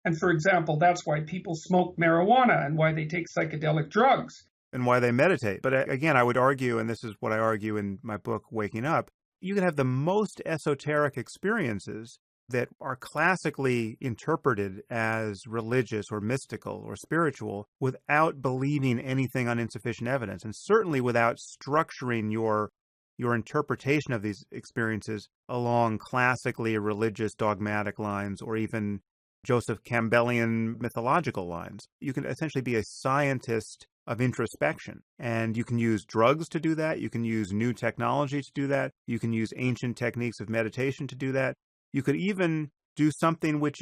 And for example, that's why people smoke marijuana and why they take psychedelic drugs. And why they meditate. But again, I would argue, and this is what I argue in my book, Waking Up, you can have the most esoteric experiences that are classically interpreted as religious or mystical or spiritual without believing anything on insufficient evidence, and certainly without structuring your interpretation of these experiences along classically religious dogmatic lines or even Joseph Campbellian mythological lines. You can essentially be a scientist of introspection, and you can use drugs to do that. You can use new technology to do that. You can use ancient techniques of meditation to do that. You could even do something which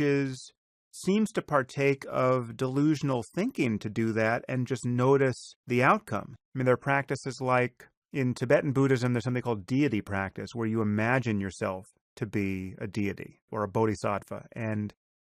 seems to partake of delusional thinking to do that and just notice the outcome. I mean, there are practices like in Tibetan Buddhism, there's something called deity practice, where you imagine yourself to be a deity or a bodhisattva. And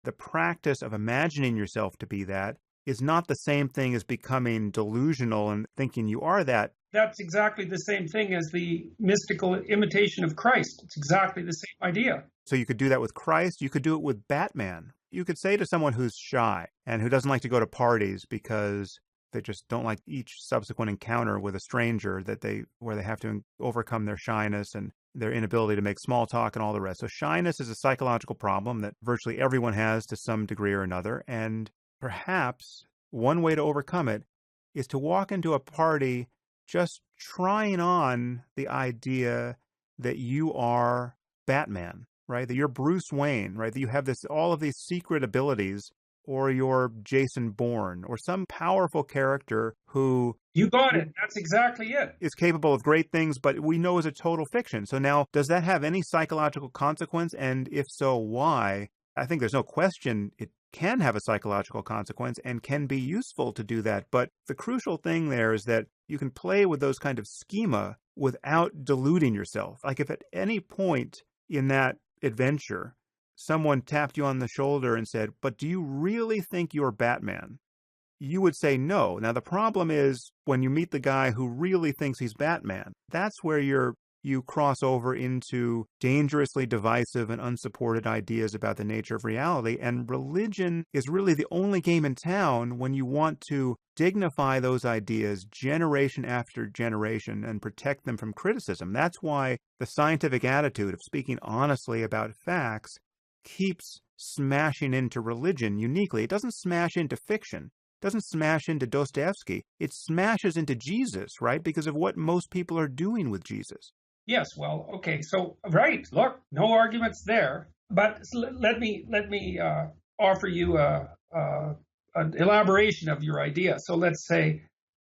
the practice of imagining yourself to be that is not the same thing as becoming delusional and thinking you are that. That's exactly the same thing as the mystical imitation of Christ. It's exactly the same idea. So you could do that with Christ. You could do it with Batman. You could say to someone who's shy and who doesn't like to go to parties because they just don't like each subsequent encounter with a stranger where they have to overcome their shyness and their inability to make small talk and all the rest. So shyness is a psychological problem that virtually everyone has to some degree or another. And perhaps one way to overcome it is to walk into a party just trying on the idea that you are Batman, right? That you're Bruce Wayne, right? That you have all of these secret abilities, or you're Jason Bourne, or some powerful character who You got it. That's exactly it. is capable of great things, but we know is a total fiction. So now, does that have any psychological consequence? And if so, why? I think there's no question it can have a psychological consequence and can be useful to do that. But the crucial thing there is that you can play with those kind of schema without deluding yourself. Like if at any point in that adventure, someone tapped you on the shoulder and said, "But do you really think you're Batman?" You would say no. Now, the problem is when you meet the guy who really thinks he's Batman, that's where you cross over into dangerously divisive and unsupported ideas about the nature of reality. And religion is really the only game in town when you want to dignify those ideas generation after generation and protect them from criticism. That's why the scientific attitude of speaking honestly about facts keeps smashing into religion uniquely. It doesn't smash into fiction. Doesn't smash into Dostoevsky. It smashes into Jesus, right? Because of what most people are doing with Jesus. Yes, well, okay, so right, look, no arguments there. But let me offer you an elaboration of your idea. So let's say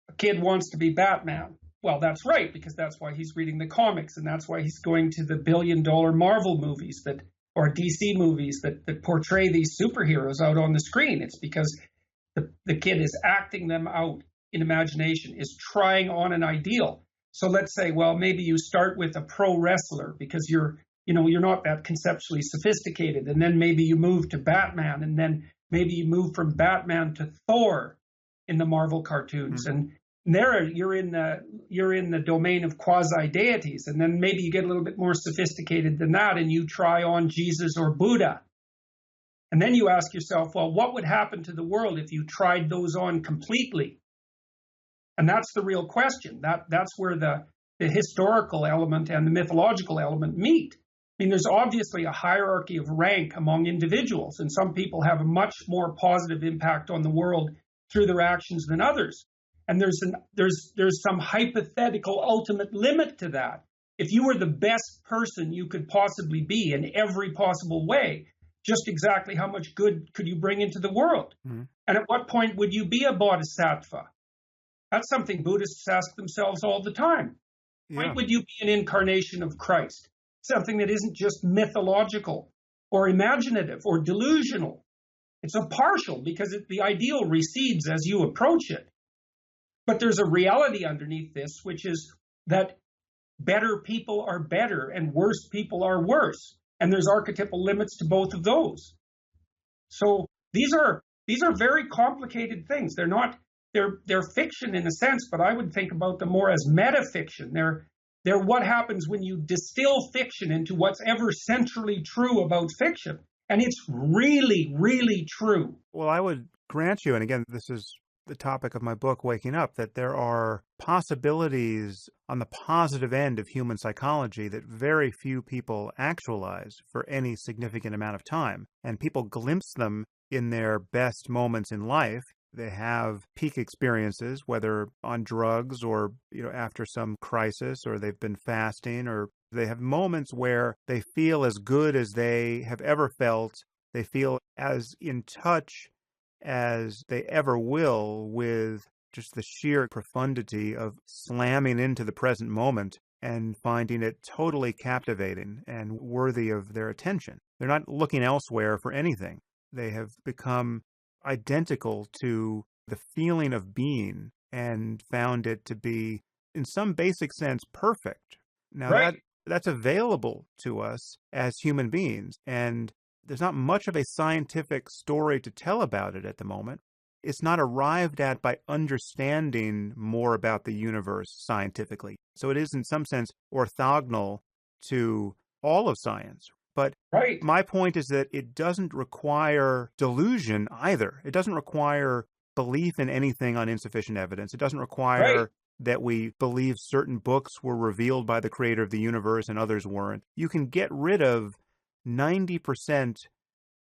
a kid wants to be Batman. Well, that's right, because that's why he's reading the comics, and that's why he's going to the billion-dollar Marvel movies or DC movies that portray these superheroes out on the screen. It's because the kid is acting them out in imagination, is trying on an ideal. So let's say, well, maybe you start with a pro wrestler because you're not that conceptually sophisticated, and then maybe you move to Batman, and then maybe you move from Batman to Thor in the Marvel cartoons, and there you're in the domain of quasi deities, and then maybe you get a little bit more sophisticated than that, and you try on Jesus or Buddha, and then you ask yourself, well, what would happen to the world if you tried those on completely? And that's the real question. That's where the historical element and the mythological element meet. I mean, there's obviously a hierarchy of rank among individuals, and some people have a much more positive impact on the world through their actions than others. And there's some hypothetical ultimate limit to that. If you were the best person you could possibly be in every possible way, just exactly how much good could you bring into the world? Mm-hmm. And at what point would you be a bodhisattva? That's something Buddhists ask themselves all the time. Yeah. When would you be an incarnation of Christ? Something that isn't just mythological or imaginative or delusional. It's a partial because the ideal recedes as you approach it. But there's a reality underneath this, which is that better people are better and worse people are worse. And there's archetypal limits to both of those. So these are very complicated things. They're fiction in a sense, but I would think about them more as metafiction. They're what happens when you distill fiction into what's ever centrally true about fiction. And it's really, really true. Well, I would grant you, and again, this is the topic of my book, Waking Up, that there are possibilities on the positive end of human psychology that very few people actualize for any significant amount of time. And people glimpse them in their best moments in life. They have peak experiences, whether on drugs or, after some crisis, or they've been fasting, or they have moments where they feel as good as they have ever felt. They feel as in touch as they ever will with just the sheer profundity of slamming into the present moment and finding it totally captivating and worthy of their attention. They're not looking elsewhere for anything. They have become identical to the feeling of being and found it to be, in some basic sense, perfect. Now, right. That's available to us as human beings, and there's not much of a scientific story to tell about it at the moment. It's not arrived at by understanding more about the universe scientifically. So it is, in some sense, orthogonal to all of science. But right. My point is that it doesn't require delusion either. It doesn't require belief in anything on insufficient evidence. It doesn't require that we believe certain books were revealed by the creator of the universe and others weren't. You can get rid of 90%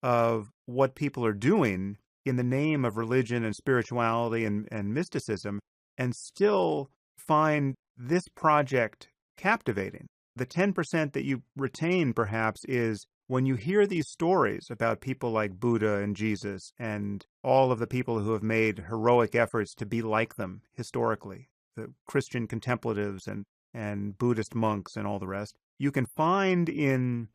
of what people are doing in the name of religion and spirituality and mysticism and still find this project captivating. The 10% that you retain, perhaps, is when you hear these stories about people like Buddha and Jesus and all of the people who have made heroic efforts to be like them historically, the Christian contemplatives and Buddhist monks and all the rest, you can find in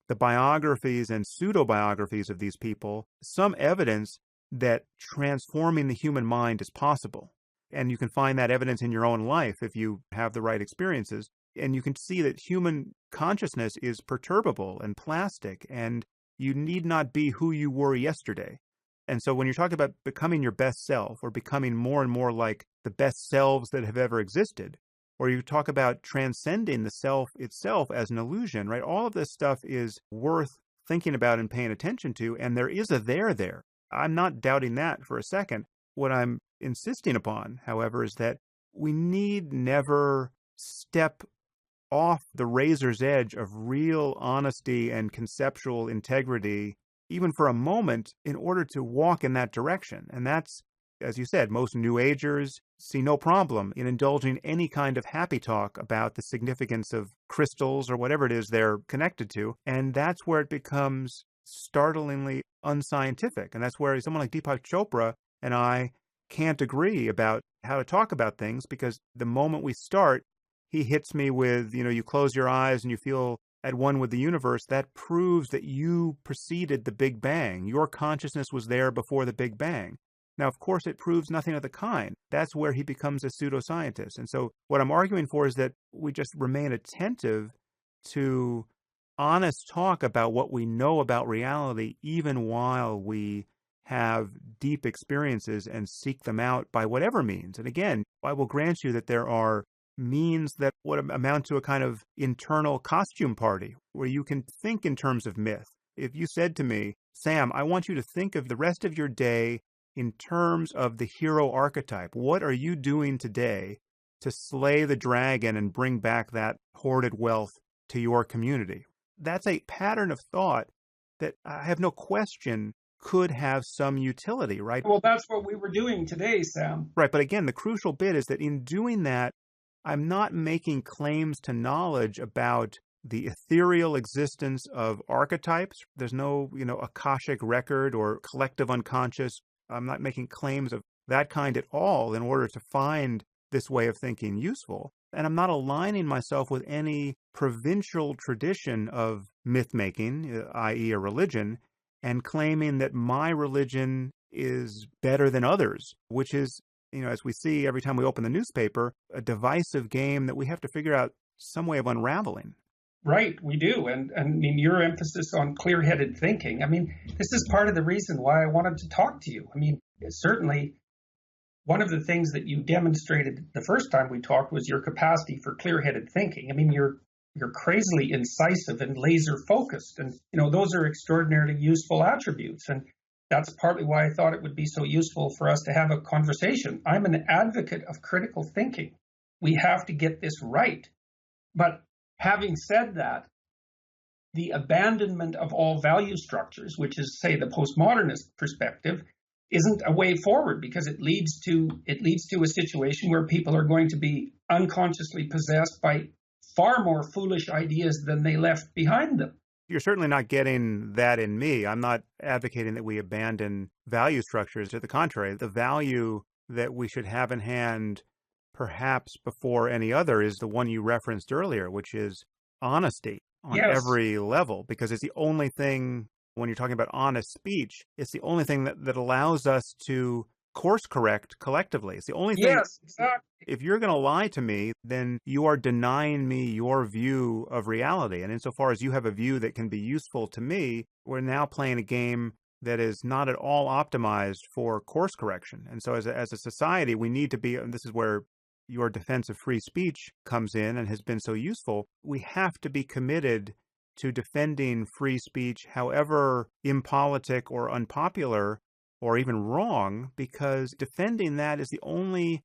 the biographies and pseudo-biographies of these people some evidence that transforming the human mind is possible. And you can find that evidence in your own life if you have the right experiences. And you can see that human consciousness is perturbable and plastic, and you need not be who you were yesterday. And so when you're talking about becoming your best self or becoming more and more like the best selves that have ever existed, or you talk about transcending the self itself as an illusion, right? All of this stuff is worth thinking about and paying attention to, and there is a there. I'm not doubting that for a second. What I'm insisting upon, however, is that we need never step off the razor's edge of real honesty and conceptual integrity, even for a moment, in order to walk in that direction. And that's, as you said, most New Agers see no problem in indulging any kind of happy talk about the significance of crystals or whatever it is they're connected to. And that's where it becomes startlingly unscientific. And that's where someone like Deepak Chopra and I can't agree about how to talk about things, because the moment we start, he hits me with, you close your eyes and you feel at one with the universe. That proves that you preceded the Big Bang. Your consciousness was there before the Big Bang. Now, of course, it proves nothing of the kind. That's where he becomes a pseudoscientist. And so what I'm arguing for is that we just remain attentive to honest talk about what we know about reality, even while we have deep experiences and seek them out by whatever means. And again, I will grant you that there are means that would amount to a kind of internal costume party where you can think in terms of myth. If you said to me, Sam, I want you to think of the rest of your day in terms of the hero archetype. What are you doing today to slay the dragon and bring back that hoarded wealth to your community? That's a pattern of thought that I have no question could have some utility, right? Well, that's what we were doing today, Sam. Right. But again, the crucial bit is that in doing that, I'm not making claims to knowledge about the ethereal existence of archetypes. There's no, Akashic record or collective unconscious. I'm not making claims of that kind at all in order to find this way of thinking useful. And I'm not aligning myself with any provincial tradition of myth-making, i.e. a religion, and claiming that my religion is better than others, which is, as we see every time we open the newspaper, a divisive game that we have to figure out some way of unraveling. Right, we do. And I mean, your emphasis on clear-headed thinking, this is part of the reason why I wanted to talk to you. Certainly one of the things that you demonstrated the first time we talked was your capacity for clear-headed thinking. You're crazily incisive and laser-focused. And, those are extraordinarily useful attributes. And that's partly why I thought it would be so useful for us to have a conversation. I'm an advocate of critical thinking. We have to get this right. But having said that, the abandonment of all value structures, which is, say, the postmodernist perspective, isn't a way forward, because it leads to a situation where people are going to be unconsciously possessed by far more foolish ideas than they left behind them. You're certainly not getting that in me. I'm not advocating that we abandon value structures. To the contrary, the value that we should have in hand, perhaps before any other, is the one you referenced earlier, which is honesty on every level, because it's the only thing, when you're talking about honest speech, it's the only thing that allows us to course correct collectively. It's the only thing. Yes, exactly. If you're going to lie to me, then you are denying me your view of reality. And insofar as you have a view that can be useful to me, we're now playing a game that is not at all optimized for course correction. And so as a society, we need to be, and this is where your defense of free speech comes in and has been so useful, we have to be committed to defending free speech, however impolitic or unpopular or even wrong, because defending that is the only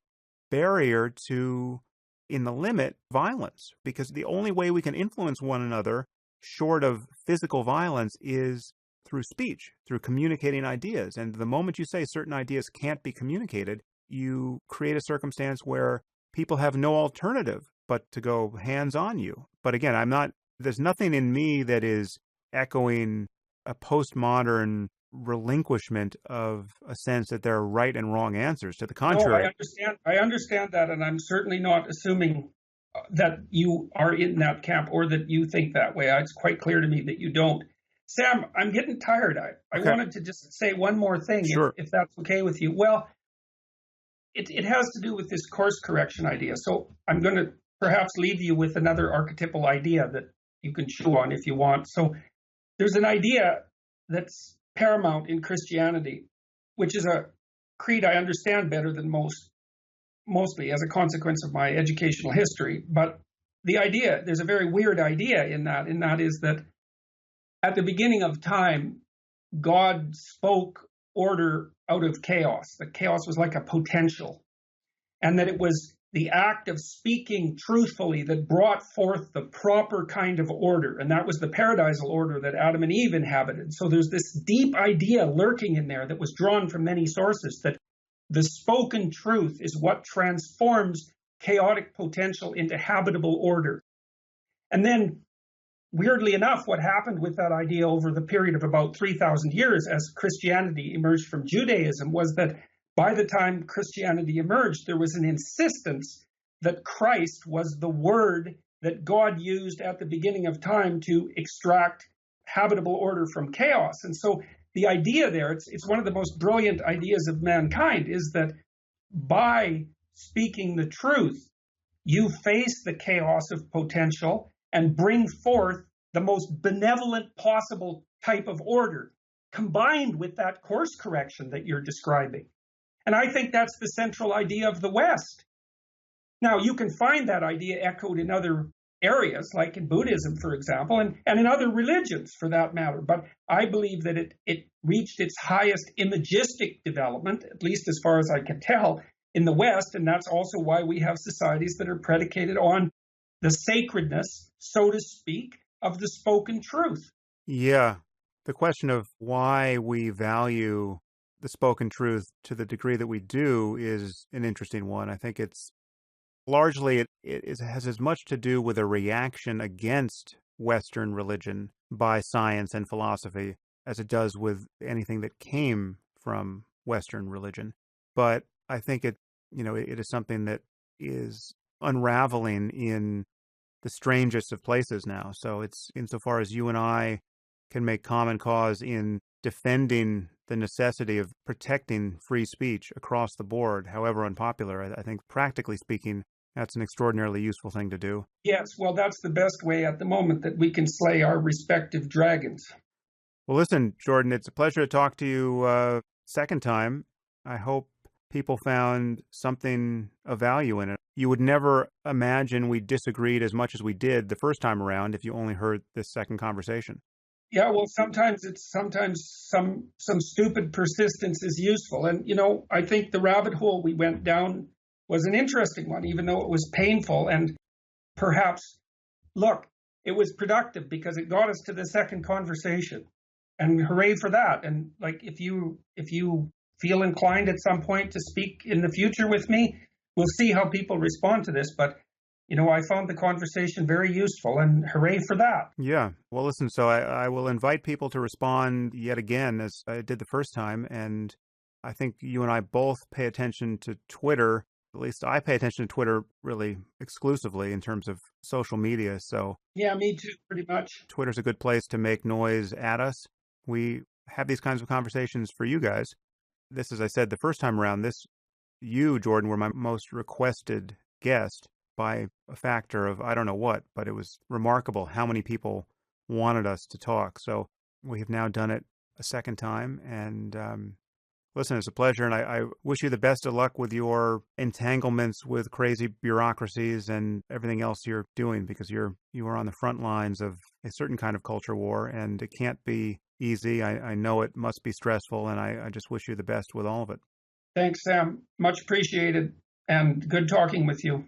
barrier to, in the limit, violence. Because the only way we can influence one another, short of physical violence, is through speech, through communicating ideas. And the moment you say certain ideas can't be communicated, you create a circumstance where people have no alternative but to go hands on you. But again, there's nothing in me that is echoing a postmodern relinquishment of a sense that there are right and wrong answers. To the contrary. No, I understand that, and I'm certainly not assuming that you are in that camp or that you think that way. It's quite clear to me that you don't. Sam, I'm getting tired. I wanted to just say one more thing, Sure. if that's okay with you. Well, it has to do with this course correction idea. So I'm going to perhaps leave you with another archetypal idea that you can chew on if you want. So there's an idea that's paramount in Christianity, which is a creed I understand better than mostly as a consequence of my educational history. But the idea, there's a very weird idea in that is that at the beginning of time, God spoke order out of chaos. That chaos was like a potential, and that it was the act of speaking truthfully that brought forth the proper kind of order, and that was the paradisal order that Adam and Eve inhabited. So there's this deep idea lurking in there that was drawn from many sources, that the spoken truth is what transforms chaotic potential into habitable order. And then, weirdly enough, what happened with that idea over the period of about 3,000 years as Christianity emerged from Judaism was that by the time Christianity emerged, there was an insistence that Christ was the word that God used at the beginning of time to extract habitable order from chaos. And so the idea there, it's one of the most brilliant ideas of mankind, is that by speaking the truth, you face the chaos of potential and bring forth the most benevolent possible type of order, combined with that course correction that you're describing. And I think that's the central idea of the West. Now, you can find that idea echoed in other areas, like in Buddhism, for example, and in other religions, for that matter. But I believe that it reached its highest imagistic development, at least as far as I can tell, in the West. And that's also why we have societies that are predicated on the sacredness, so to speak, of the spoken truth. Yeah. The question of why we value the spoken truth to the degree that we do is an interesting one. I think it's largely, it has as much to do with a reaction against Western religion by science and philosophy as it does with anything that came from Western religion. But I think it is something that is unraveling in the strangest of places now. So it's insofar as you and I can make common cause in defending the necessity of protecting free speech across the board, however unpopular, I think practically speaking, that's an extraordinarily useful thing to do. Yes, well, that's the best way at the moment that we can slay our respective dragons. Well, listen, Jordan, it's a pleasure to talk to you second time. I hope people found something of value in it. You would never imagine we disagreed as much as we did the first time around if you only heard this second conversation. Yeah, well, sometimes some stupid persistence is useful. And, I think the rabbit hole we went down was an interesting one, even though it was painful. And perhaps, look, it was productive because it got us to the second conversation. And hooray for that. And like, if you feel inclined at some point to speak in the future with me, we'll see how people respond to this. But I found the conversation very useful, and hooray for that. Yeah. Well, listen, so I will invite people to respond yet again, as I did the first time. And I think you and I both pay attention to Twitter. At least I pay attention to Twitter really exclusively in terms of social media. So yeah, me too, pretty much. Twitter's a good place to make noise at us. We have these kinds of conversations for you guys. This, as I said the first time around, you, Jordan, were my most requested guest by a factor of I don't know what, but it was remarkable how many people wanted us to talk. So we have now done it a second time. And listen, it's a pleasure. And I wish you the best of luck with your entanglements with crazy bureaucracies and everything else you're doing, because you are on the front lines of a certain kind of culture war, and it can't be easy. I know it must be stressful, and I just wish you the best with all of it. Thanks, Sam. Much appreciated, and good talking with you.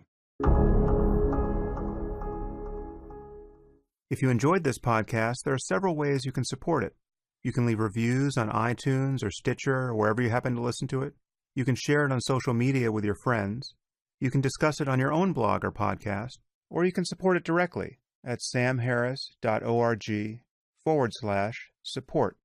If you enjoyed this podcast, there are several ways you can support it. You can leave reviews on iTunes or Stitcher or wherever you happen to listen to it. You can share it on social media with your friends. You can discuss it on your own blog or podcast, or you can support it directly at samharris.org/support.